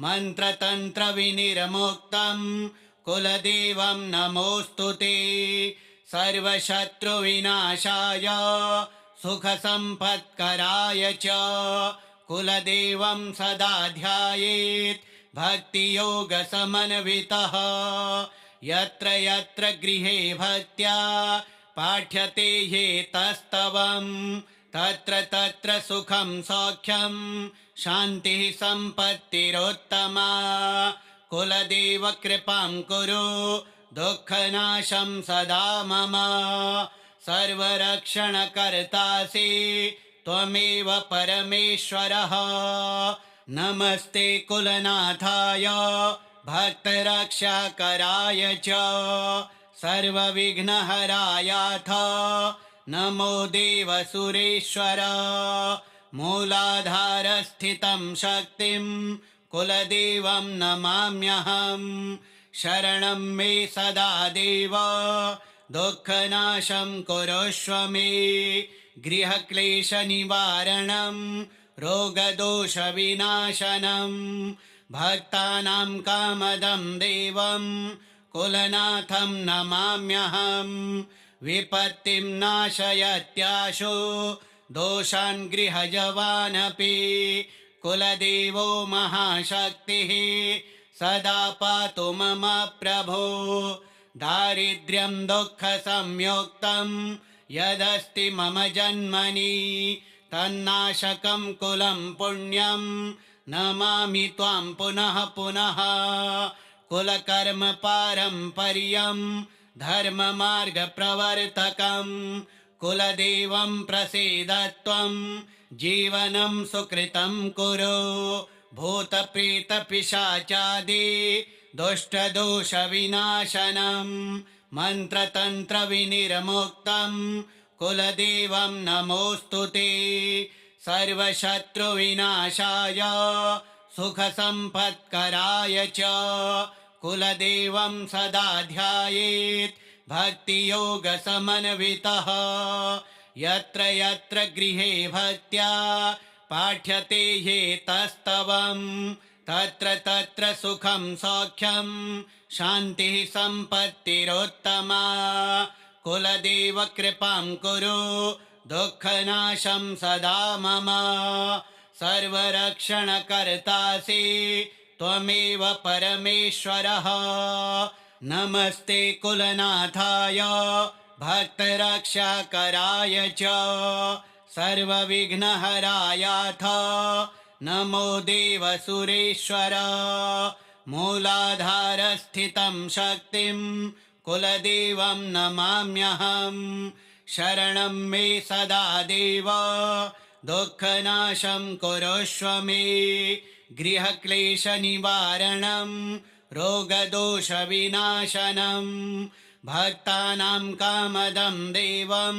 मन्त्रतन्त्रविनिर्मुक्तं कुलदेवं नमोऽस्तुते सर्वशत्रुविनाशाय सुखसम्पत्कराय च कुलदेवं सदा ध्यायेत् भक्तियोगसमन्वितः यत्र यत्र गृहे भक्त्या पाठ्यते ह्येतस्तवं तत्र तत्र सुखं सौख्यं शान्तिः सम्पत्तिरोत्तमा कुलदेव कृपां कुरु दुःखनाशं सदा मम सर्वरक्षणकर्तासि त्वमेव परमेश्वरः नमस्ते कुलनाथाय भक्तरक्षाकराय च सर्वविघ्नहरायाथ नमो देवसुरेश्वर मूलाधारस्थितं शक्तिं कुलदेवं नमाम्यहं शरणं मे सदा देव दुःखनाशं कुरुष्व मे गृहक्लेशनिवारणं रोगदोषविनाशनं भक्तानां कामदं देवं कुलनाथं नमाम्यहं विपत्तिं नाशयत्याशु दोषान् गृहजवानपि कुलदेवो महाशक्तिः सदा पातु मम प्रभो दारिद्र्यं दुःखसंयुक्तं यदस्ति मम जन्मनि तन्नाशकं कुलं पुण्यं नमामि त्वां पुनः पुनः कुलकर्म पारम्पर्यं धर्ममार्गप्रवर्तकं कुलदेवं प्रसीद त्वं जीवनं सुकृतं कुरु भूतप्रेतपिशाचादि दुष्टदोषविनाशनं मन्त्रतन्त्रविनिर्मुक्तं कुलदेवं नमोऽस्तुते सर्वशत्रुविनाशाय सुखसम्पत्कराय च कुलदेवं सदा ध्यायेत् भक्तियोगसमन्वितः यत्र यत्र गृहे भक्त्या पाठ्यते ह्येतस्तवं तत्र तत्र सुखं सौख्यं शान्तिः सम्पत्तिरोत्तमा कुलदेव कृपां कुरु दुःखनाशं सदा मम सर्वरक्षणकर्तासि त्वमेव परमेश्वरः नमस्ते कुलनाथाय भक्तरक्षाकराय च सर्वविघ्नहरायाथ नमो देवसुरेश्वर मूलाधारस्थितं शक्तिं कुलदेवं नमाम्यहं शरणं मे सदा देव दुःखनाशं कुरुष्व मे गृहक्लेशनिवारणं रोगदोषविनाशनं भक्तानां कामदं देवं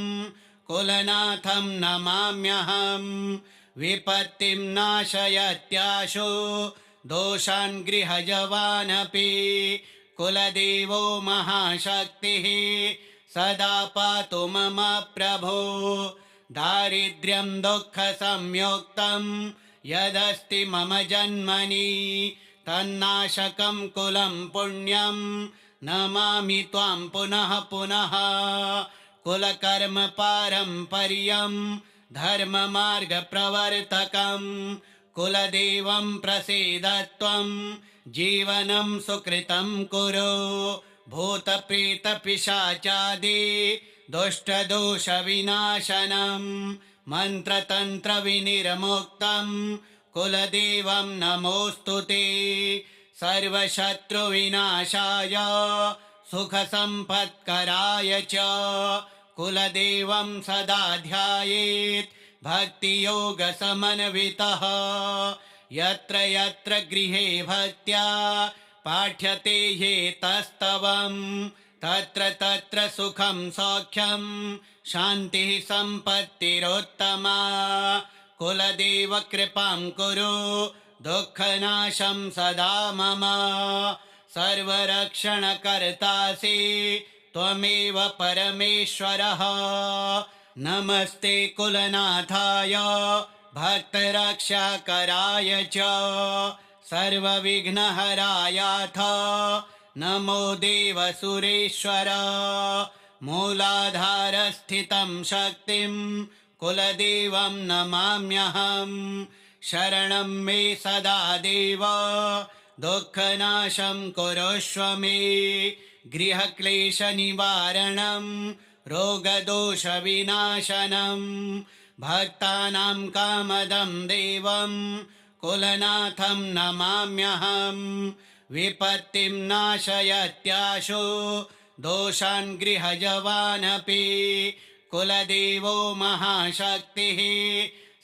कुलनाथं नमाम्यहं विपत्तिं नाशयत्याशु दोषान् गृहजवानपि कुलदेवो महाशक्तिः सदा पातु मम प्रभो दारिद्र्यं दुःखसंयुक्तं यदस्ति मम जन्मनि तन्नाशकं कुलं पुण्यं नमामि त्वां पुनः पुनः कुलकर्म पारम्पर्यं धर्ममार्गप्रवर्तकं कुलदेवं प्रसीद त्वं जीवनं सुकृतं कुरु भूतप्रेतपिशाचादि दुष्टदोषविनाशनं मन्त्रतन्त्रविनिर्मुक्तं कुलदेवं नमोऽस्तु ते सर्वशत्रुविनाशाय सुखसम्पत्कराय च कुलदेवं सदा ध्यायेत् भक्तियोगसमन्वितः यत्र यत्र गृहे भक्त्या पाठ्यते ह्येतस्तवं तत्र तत्र सुखं सौख्यं शान्तिः सम्पत्तिरोत्तमा कुलदेव कृपां कुरु दुःखनाशं सदा मम सर्वरक्षणकर्तासि त्वमेव परमेश्वरः नमस्ते कुलनाथाय भक्तरक्षाकराय च सर्वविघ्नहरायाथ नमो देवसुरेश्वर मूलाधारस्थितं शक्तिं कुलदेवं नमाम्यहं शरणं मे सदा देव दुःखनाशं कुरुष्व मे गृहक्लेशनिवारणं रोगदोषविनाशनं भक्तानां कामदं देवं कुलनाथं नमाम्यहं विपत्तिं नाशयत्याशु दोषान् गृहजवानपि कुलदेवो महाशक्तिः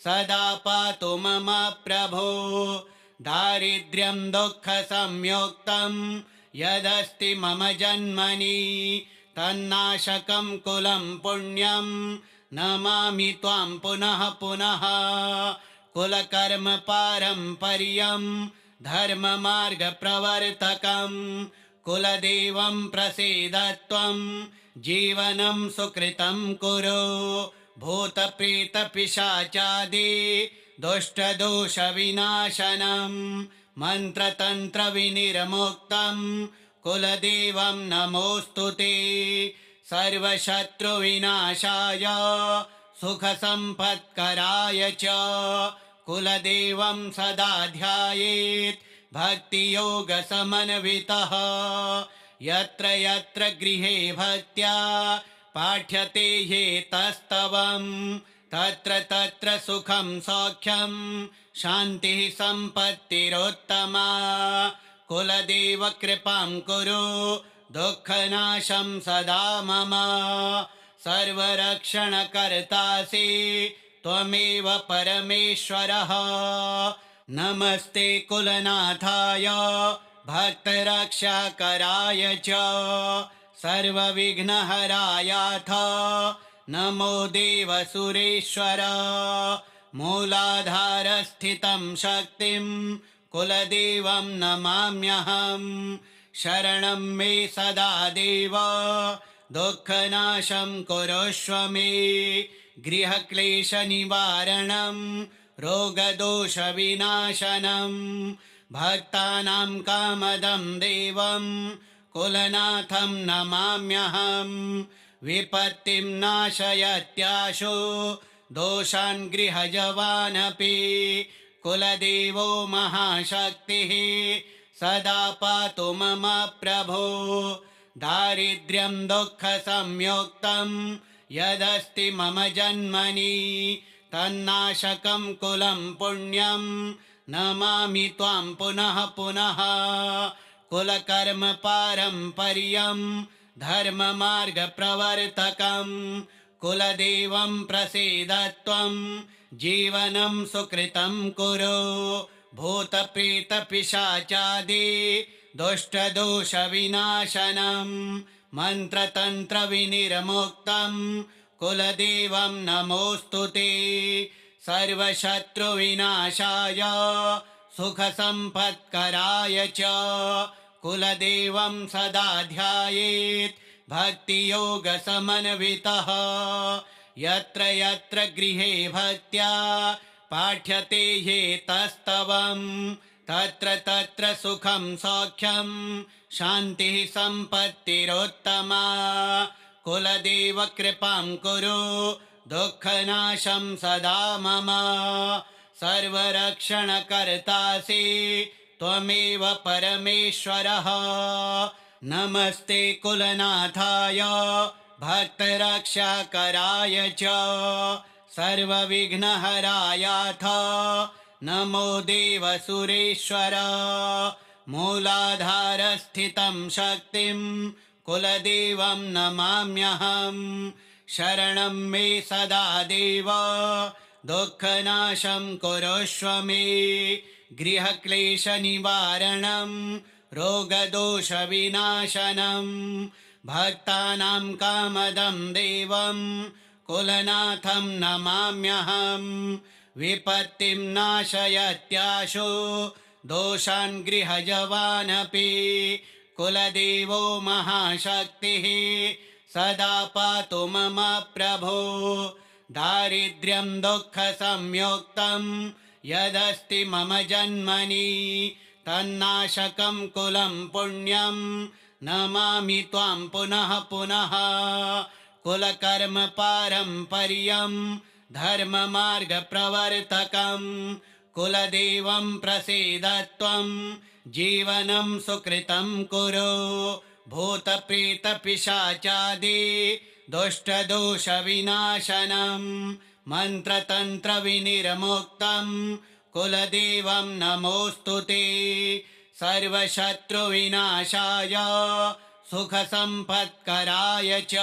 सदा पातु मम प्रभो दारिद्र्यं दुःखसंयुक्तं यदस्ति मम जन्मनि तन्नाशकं कुलं पुण्यं नमामि त्वां पुनः पुनः कुलकर्म पारम्पर्यं धर्ममार्गप्रवर्तकं कुलदेवं प्रसीद त्वं जीवनं सुकृतं कुरु भूतप्रेतपिशाचादि दुष्टदोषविनाशनं मन्त्रतन्त्रविनिर्मुक्तं कुलदेवं नमोऽस्तु ते सर्वशत्रुविनाशाय सुखसम्पत्कराय च कुलदेवं सदा ध्यायेत् भक्तियोगसमन्वितः यत्र यत्र गृहे भक्त्या पाठ्यते ह्येतस्तवं तत्र तत्र सुखं सौख्यं शान्तिः सम्पत्तिरोत्तमा कुलदेव कृपां कुरु दुःखनाशं सदा मम सर्वरक्षणकर्तासि त्वमेव परमेश्वरः नमस्ते कुलनाथाय भक्तरक्षाकराय च सर्वविघ्नहरायाथ नमो देवसुरेश्वर मूलाधारस्थितं शक्तिं कुलदेवं नमाम्यहं शरणं मे सदा देव दुःखनाशं कुरुष्व मे गृहक्लेशनिवारणं रोगदोषविनाशनं भक्तानां कामदं देवं कुलनाथं नमाम्यहं विपत्तिं नाशयत्याशु दोषान् गृहजवानपि कुलदेवो महाशक्तिः सदा पातु मम प्रभो दारिद्र्यं दुःखसंयुक्तं यदस्ति मम जन्मनि तन्नाशकं कुलं पुण्यं नमामि त्वां पुनः पुनः कुलकर्म पारम्पर्यं धर्ममार्गप्रवर्तकं कुलदेवं प्रसीद त्वं जीवनं सुकृतं कुरु भूतप्रेतपिशाचादि दुष्टदोषविनाशनं मन्त्रतन्त्रविनिर्मुक्तं कुलदेवं नमोऽस्तु ते सर्वशत्रुविनाशाय सुखसम्पत्कराय च कुलदेवं सदा ध्यायेत् भक्तियोगसमन्वितः यत्र यत्र गृहे भक्त्या पाठ्यते ह्येतस्तवं तत्र तत्र सुखं सौख्यं शान्तिः सम्पत्तिरोत्तमा कुलदेव कृपां कुरु दुःखनाशं सदा मम सर्वरक्षणकर्तासि त्वमेव परमेश्वरः नमस्ते कुलनाथाय भक्तरक्षाकराय च सर्वविघ्नहरायाथ नमो देवसुरेश्वर मूलाधारस्थितं शक्तिं कुलदेवं नमाम्यहं शरणं मे सदा देव दुःखनाशं कुरुष्व मे गृहक्लेशनिवारणं रोगदोषविनाशनं भक्तानां कामदं देवं कुलनाथं नमाम्यहं विपत्तिं नाशयत्याशु दोषान् गृहजवानपि कुलदेवो महाशक्तिः सदा पातु मम प्रभो दारिद्र्यं दुःखसंयुक्तं यदस्ति मम जन्मनि तन्नाशकं कुलं पुण्यं नमामि त्वां पुनः पुनः कुलकर्म पारम्पर्यं धर्ममार्गप्रवर्तकं कुलदेवं प्रसीद त्वं जीवनं सुकृतं कुरु भूतप्रेतपिशाचादि दुष्टदोषविनाशनं मन्त्रतन्त्रविनिर्मुक्तं कुलदेवं नमोऽस्तु ते सर्वशत्रुविनाशाय सुखसम्पत्कराय च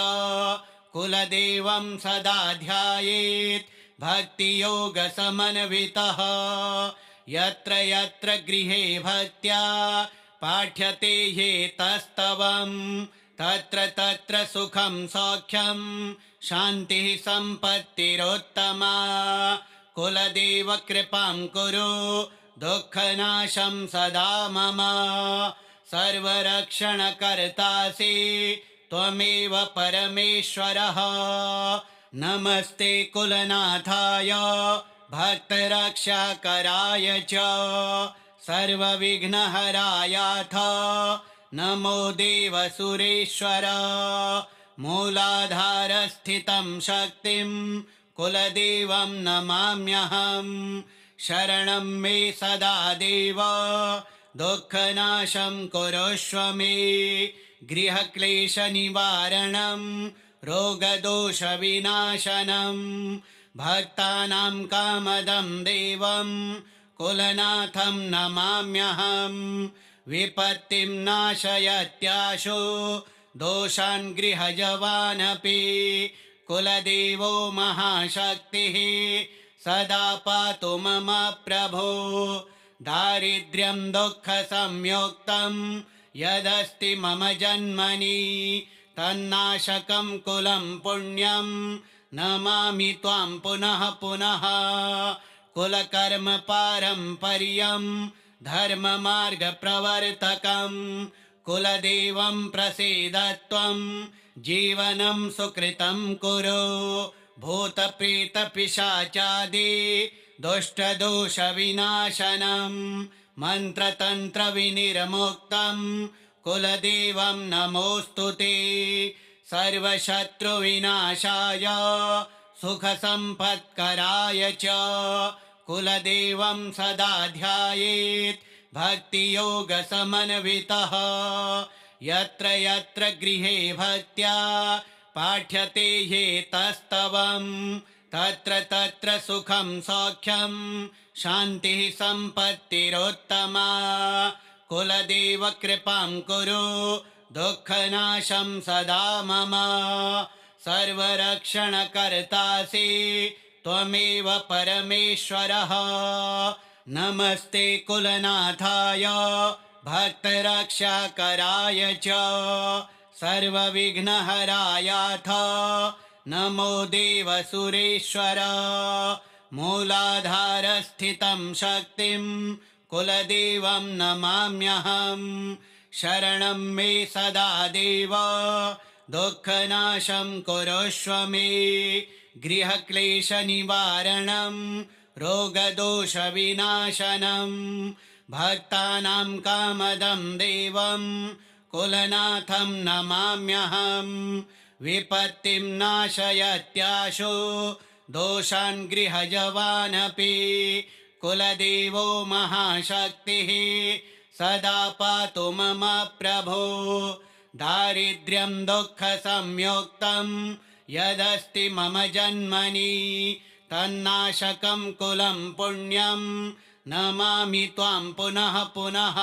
कुलदेवं सदा ध्यायेत् भक्तियोगसमन्वितः यत्र यत्र गृहे भक्त्या पाठ्यते ह्येतस्तवं तत्र तत्र सुखं सौख्यं शान्तिः सम्पत्तिरोत्तमा कुलदेव कृपां कुरु दुःखनाशं सदा मम सर्वरक्षणकर्तासि त्वमेव परमेश्वरः नमस्ते कुलनाथाय भक्तरक्षाकराय च सर्वविघ्नहरायाथ नमो देवसुरेश्वर मूलाधारस्थितं शक्तिं कुलदेवं नमाम्यहं शरणं मे सदा देव दुःखनाशं कुरुष्व मे गृहक्लेशनिवारणं रोगदोषविनाशनं भक्तानां कामदं देवं कुलनाथं नमाम्यहं विपत्तिं नाशयत्याशु दोषान् गृहजवानपि कुलदेवो महाशक्तिः सदा पातु मम प्रभो दारिद्र्यं दुःखसंयुक्तं यदस्ति मम जन्मनि तन्नाशकं कुलं पुण्यं नमामि त्वां पुनः पुनः कुलकर्म पारम्पर्यं धर्ममार्गप्रवर्तकं कुलदेवं प्रसीद त्वं जीवनं सुकृतं कुरु भूतप्रेतपिशाचादि दुष्टदोषविनाशनं मन्त्रतन्त्रविनिर्मुक्तं कुलदेवं नमोऽस्तु ते सर्वशत्रुविनाशाय सुखसम्पत्कराय च कुलदेवं सदा ध्यायेत् भक्तियोगसमन्वितः यत्र यत्र गृहे भक्त्या पाठ्यते ह्येतस्तवं तत्र तत्र सुखं सौख्यं शान्तिः सम्पत्तिरोत्तमा कुलदेव कृपां कुरु दुःखनाशं सदा मम सर्वरक्षणकर्तासि त्वमेव परमेश्वरः। नमस्ते कुलनाथाय भक्तरक्षाकराय च सर्वविघ्नहरायाथ नमो देवसुरेश्वर। मूलाधारस्थितं शक्तिं कुलदेवं नमाम्यहम्। शरणं मे सदा देव दुःखनाशं कुरुष्व मे। गृहक्लेशनिवारणं रोगदोषविनाशनं भक्तानां कामदं देवं कुलनाथं नमाम्यहम्। विपत्तिं नाशयत्याशु दोषान् गृहजवानपि कुलदेवो महाशक्तिः सदा पातु मम प्रभो। दारिद्र्यं दुःखसंयुक्तं यदस्ति मम जन्मनि तन्नाशकं कुलं पुण्यं नमामि त्वां पुनः पुनः।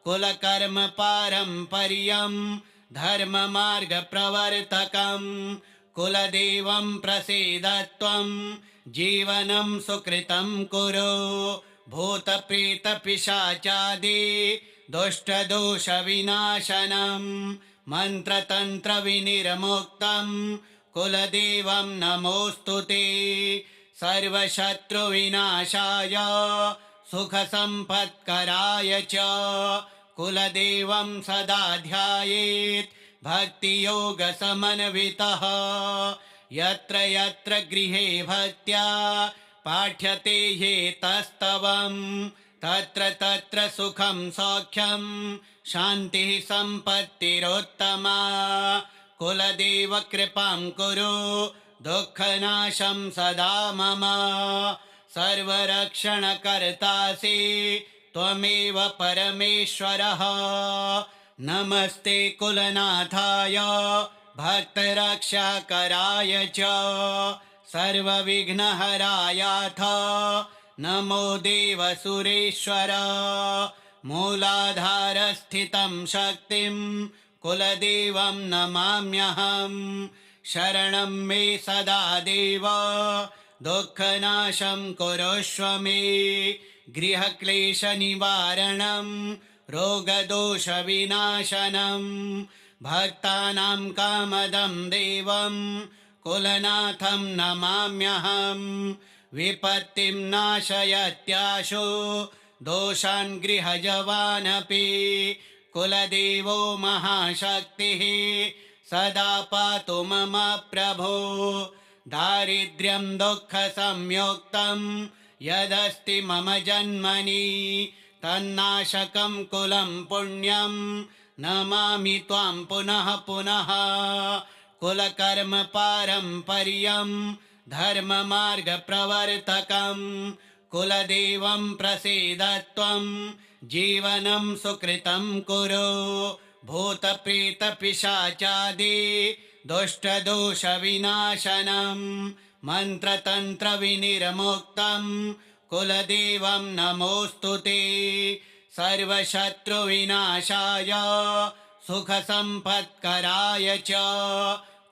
कुलकर्म पारम्पर्यं धर्ममार्गप्रवर्तकं कुलदेवं प्रसीद त्वं जीवनं सुकृतं कुरु। भूतप्रेतपिशाचादि दुष्टदोषविनाशनं मन्त्रतन्त्रविनिर्मुक्तं कुलदेवं नमोऽस्तुते। सर्वशत्रुविनाशाय सुखसम्पत्कराय च कुलदेवं सदा ध्यायेत् भक्तियोगसमन्वितः। यत्र यत्र गृहे भक्त्या पाठ्यते ह्येतस्तवं तत्र तत्र सुखं सौख्यं शान्तिः सम्पत्तिरोत्तमा। कुलदेव कृपां कुरु दुःखनाशं सदा मम। सर्वरक्षणकर्तासि त्वमेव परमेश्वरः। नमस्ते कुलनाथाय भक्तरक्षाकराय च सर्वविघ्नहरायाथ नमो देवसुरेश्वर। मूलाधारस्थितं शक्तिं कुलदेवं नमाम्यहम्। शरणं मे सदा देव दुःखनाशं कुरुष्व मे। गृहक्लेशनिवारणं रोगदोषविनाशनं भक्तानां कामदं देवं कुलनाथं नमाम्यहम्। विपत्तिं नाशयत्याशु दोषान् गृहजवानपि कुलदेवो महाशक्तिः सदा पातु मम प्रभो। दारिद्र्यं दुःखसंयुक्तं यदस्ति मम जन्मनि तन्नाशकं कुलं पुण्यं नमामि त्वां पुनः पुनः। कुलकर्म पारम्पर्यं धर्ममार्गप्रवर्तकं कुलदेवं प्रसीद त्वं जीवनं सुकृतं कुरु। भूतप्रेतपिशाचादि दुष्टदोषविनाशनं मन्त्रतन्त्रविनिर्मुक्तं कुलदेवं नमोऽस्तुते। सर्वशत्रुविनाशाय सुखसम्पत्कराय च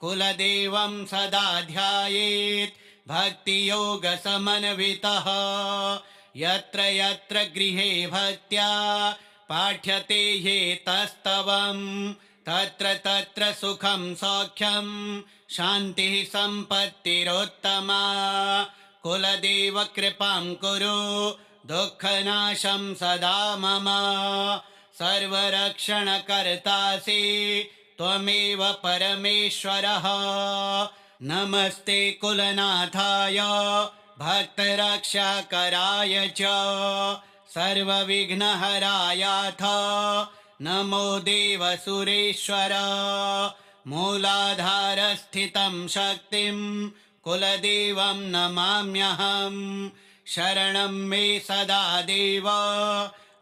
कुलदेवं सदा ध्यायेत् भक्तियोगसमन्वितः। यत्र यत्र गृहे भक्त्या पाठ्यते ह्येतस्तवं तत्र तत्र सुखं सौख्यं शान्तिः सम्पत्तिरोत्तमा। कुलदेव कृपां कुरु दुःखनाशं सदा मम। सर्वरक्षणकर्तासि त्वमेव परमेश्वरः। नमस्ते कुलनाथाय भक्तरक्षाकराय च सर्वविघ्नहरायाथ नमो देवसुरेश्वर। मूलाधारस्थितं शक्तिं कुलदेवं नमाम्यहम्। शरणं मे सदा देव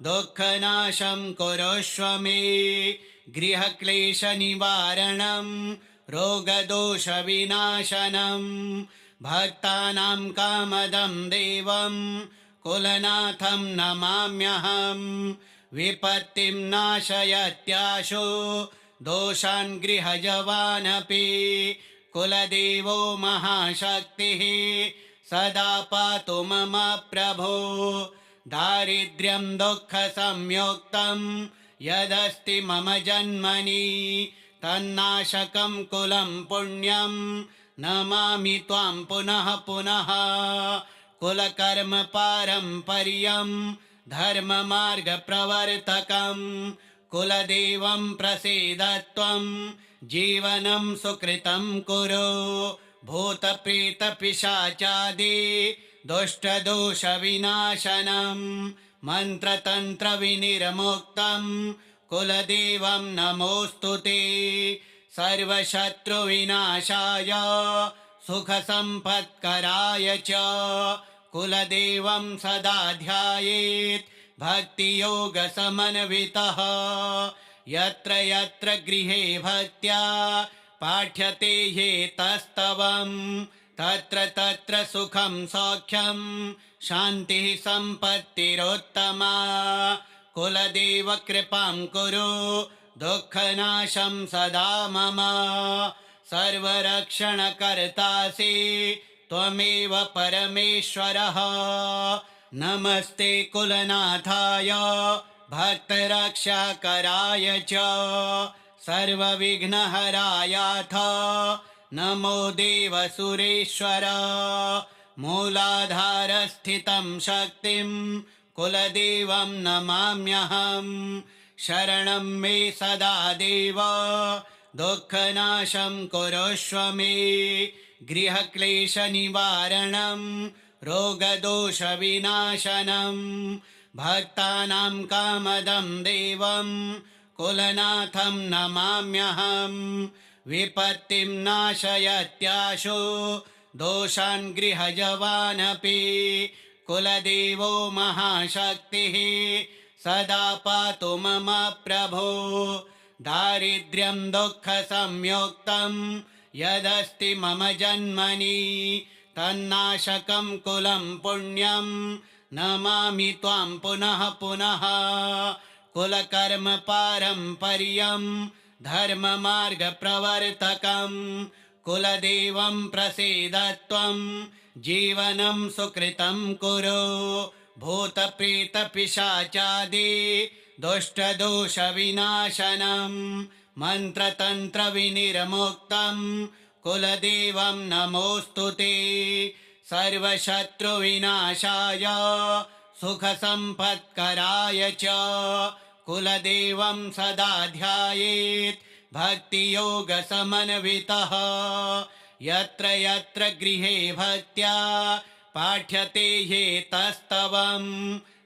दुःखनाशं कुरुष्व मे। गृहक्लेशनिवारणं रोगदोषविनाशनं भक्तानां कामदं देवं कुलनाथं नमाम्यहम्। विपत्तिं नाशयत्याशु दोषान् गृहजवानपि कुलदेवो महाशक्तिः सदा पातु मम प्रभो दारिद्र्यं दुःखसंयुक्तं यदस्ति मम जन्मनि तन्नाशकं कुलं पुण्यं नमामि त्वां पुनः पुनः कुलकर्म पारम्पर्यं धर्ममार्गप्रवर्तकं कुलदेवं प्रसीद त्वं जीवनं सुकृतं कुरु भूतप्रेतपिशाचादि दुष्टदोषविनाशनं मन्त्रतन्त्रविनिर्मुक्तं कुलदेवं नमोऽस्तु ते सर्वशत्रुविनाशाय सुखसम्पत्कराय च कुलदेवं सदा ध्यायेत् भक्तियोगसमन्वितः यत्र यत्र गृहे भक्त्या पाठ्यते ह्येतस्तवं तत्र तत्र सुखं सौख्यं शान्तिः सम्पत्तिरोत्तमा कुलदेव कृपां कुरु दुःखनाशं सदा मम सर्वरक्षणकर्तासि त्वमेव परमेश्वरः नमस्ते कुलनाथाय भक्तरक्षाकराय च सर्वविघ्नहरायाथ नमो देवसुरेश्वर मूलाधारस्थितं शक्तिं कुलदेवं नमाम्यहं शरणं मे सदा देव दुःखनाशं कुरुष्व मे गृहक्लेशनिवारणं रोगदोषविनाशनं भक्तानां कामदं देवं कुलनाथं नमाम्यहं विपत्तिं नाशयत्याशु दोषान् गृहजवानपि कुलदेवो महाशक्तिः सदा पातु मम प्रभो दारिद्र्यं दुःखसंयुक्तं यदस्ति मम जन्मनि तन्नाशकं कुलं पुण्यं नमामि त्वां पुनः पुनः कुलकर्म पारम्पर्यं धर्ममार्गप्रवर्तकं कुलदेवं प्रसीद त्वं जीवनं सुकृतं कुरु भूतप्रेतपिशाचादि दुष्टदोषविनाशनं मन्त्रतन्त्रविनिर्मुक्तं कुलदेवं नमोऽस्तु ते सर्वशत्रुविनाशाय सुखसम्पत्कराय च कुलदेवं सदा ध्यायेत् भक्तियोगसमन्वितः यत्र यत्र गृहे भक्त्या पाठ्यते ह्येतस्तवं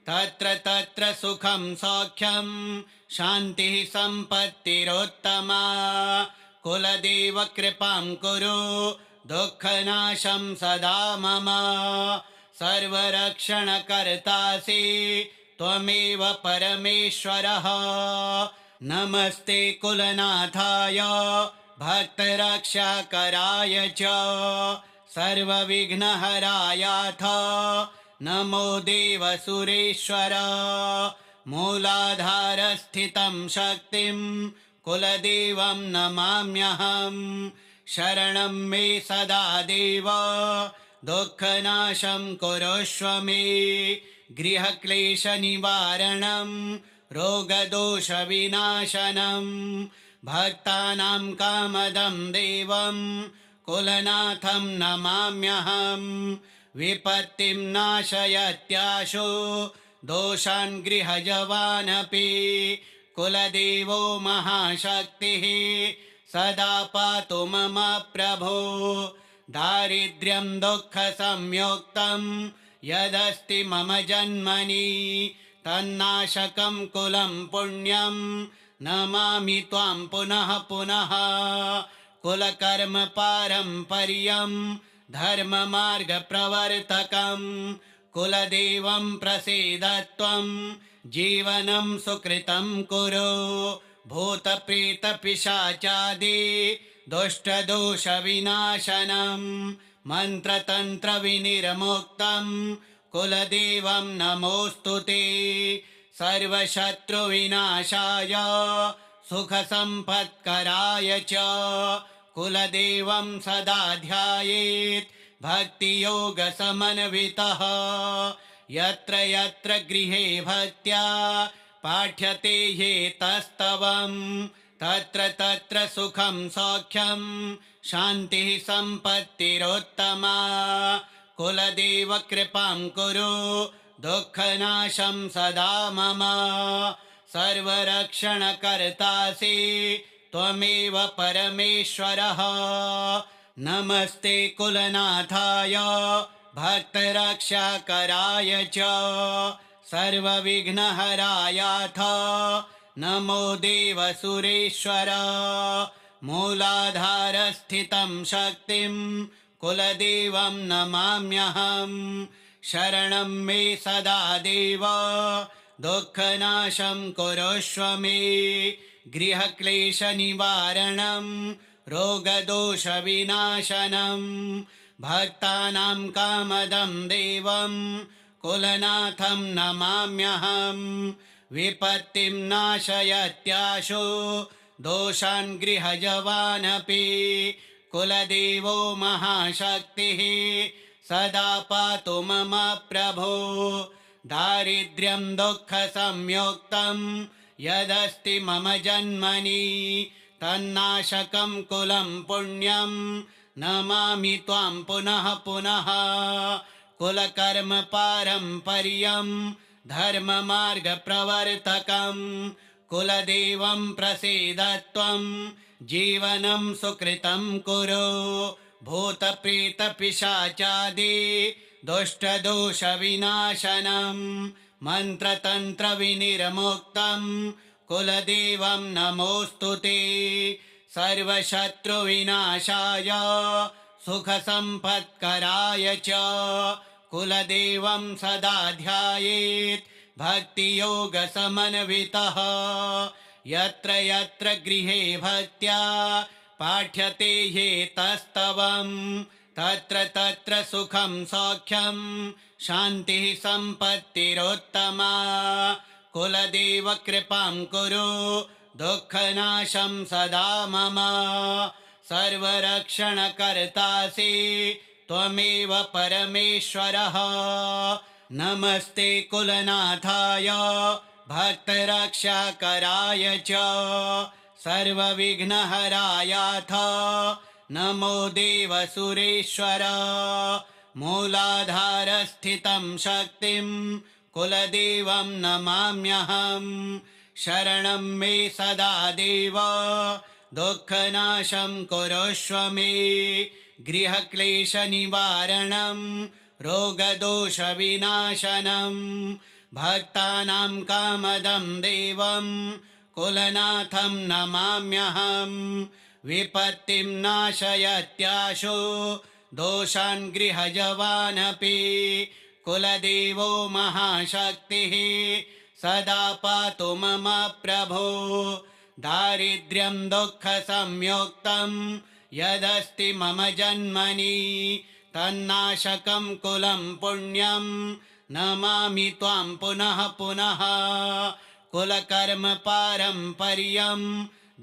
तत्र तत्र सुखं सौख्यं शान्तिः सम्पत्तिरोत्तमा कुलदेव कृपां कुरु दुःखनाशं सदा मम सर्वरक्षणकर्तासि त्वमेव परमेश्वरः नमस्ते कुलनाथाय भक्तरक्षाकराय च सर्वविघ्नहरायाथ नमो देवसुरेश्वर मूलाधारस्थितं शक्तिं कुलदेवं नमाम्यहं शरणं मे सदा देव दुःखनाशं कुरुष्व मे गृहक्लेशनिवारणं रोगदोषविनाशनं भक्तानां कामदं देवं कुलनाथं नमाम्यहं विपत्तिं नाशयत्याशु दोषान् गृहजवानपि कुलदेवो महाशक्तिः सदा पातु मम प्रभो दारिद्र्यं दुःखसंयुक्तं यदस्ति मम जन्मनि तन्नाशकं कुलं पुण्यं नमामि त्वां पुनः पुनः कुलकर्म पारम्पर्यं धर्ममार्गप्रवर्तकं कुलदेवं प्रसीद त्वं जीवनं सुकृतं कुरु भूतप्रेतपिशाचादि दुष्टदोषविनाशनं मन्त्रतन्त्रविनिर्मुक्तं कुलदेवं नमोऽस्तु ते सर्वशत्रुविनाशाय सुखसम्पत्कराय च कुलदेवं सदा ध्यायेत् भक्तियोगसमन्वितः यत्र यत्र गृहे भक्त्या पाठ्यते ह्येतस्तवं तत्र तत्र सुखं सौख्यं शान्तिः सम्पत्तिरोत्तमा कुलदेव कृपां कुरु दुःखनाशं सदा मम सर्वरक्षणकर्तासि त्वमेव परमेश्वरः नमस्ते कुलनाथाय भक्तरक्षाकराय च सर्वविघ्नहरायाथ नमो देवसुरेश्वर मूलाधारस्थितं शक्तिं कुलदेवं नमाम्यहं शरणं मे सदा देव दुःखनाशं कुरुष्व मे गृहक्लेशनिवारणं रोगदोषविनाशनं भक्तानां कामदं देवं कुलनाथं नमाम्यहं विपत्तिं नाशयत्याशु दोषान् गृहजवानपि कुलदेवो महाशक्तिः सदा पातु मम प्रभो दारिद्र्यं दुःखसंयुक्तं यदस्ति मम जन्मनि तन्नाशकं कुलं पुण्यं नमामि त्वां पुनः पुनः कुलकर्म पारम्पर्यं धर्ममार्गप्रवर्तकं कुलदेवं प्रसीद त्वं जीवनं सुकृतं कुरु भूतप्रेतपिशाचादि दुष्टदोषविनाशनं मन्त्रतन्त्रविनिर्मुक्तं कुलदेवं नमोऽस्तुते सर्वशत्रुविनाशाय सुखसम्पत्कराय च कुलदेवं सदा ध्यायेत् भक्तियोगसमन्वितः यत्र यत्र गृहे भक्त्या पाठ्यते ह्येतस्तवं तत्र तत्र सुखं सौख्यं शान्तिः सम्पत्तिरोत्तमा कुलदेव कृपां कुरु दुःखनाशं सदा मम सर्वरक्षणकर्तासि त्वमेव परमेश्वरः नमस्ते कुलनाथाय भक्तरक्षाकराय च सर्वविघ्नहरायाथ नमो देवसुरेश्वर मूलाधारस्थितं शक्तिं कुलदेवं नमाम्यहं शरणं मे सदा देव दुःखनाशं कुरुष्व मे गृहक्लेशनिवारणं रोगदोषविनाशनं भक्तानां कामदं देवं कुलनाथं नमाम्यहं विपत्तिं नाशयत्याशु दोषान् गृहजवानपि कुलदेवो महाशक्तिः सदा पातु मम प्रभो दारिद्र्यं दुःखसंयुक्तं यदस्ति मम जन्मनि तन्नाशकं कुलं पुण्यं नमामि त्वां पुनः पुनः कुलकर्म पारम्पर्यं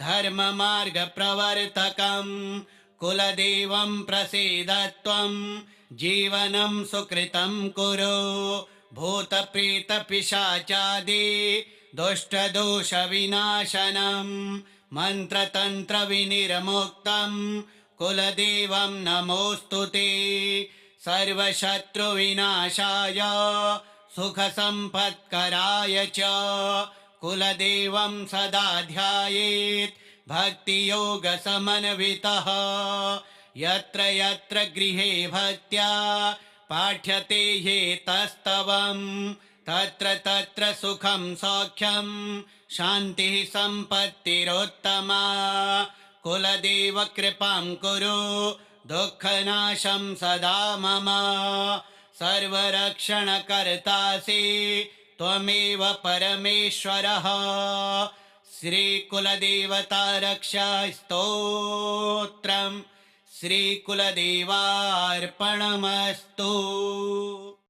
धर्ममार्गप्रवर्तकं कुलदेवं प्रसीद त्वं जीवनं सुकृतं कुरु भूतप्रेतपिशाचादि दुष्टदोषविनाशनं मन्त्रतन्त्रविनिर्मुक्तं कुलदेवं नमोऽस्तुते सर्वशत्रुविनाशाय सुखसम्पत्कराय च कुलदेवं सदा ध्यायेत् भक्तियोगसमन्वितः यत्र यत्र गृहे भक्त्या पाठ्यते ह्येतस्तवं तत्र तत्र सुखं सौख्यं शान्तिः सम्पत्तिरोत्तमा कुलदेव कृपां कुरु दुःखनाशं सदा मम सर्वरक्षणकर्तासि त्वमेव परमेश्वरः श्रीकुलदेवता रक्षा स्तोत्रम् श्रीकुलदेवार्पणमस्तु।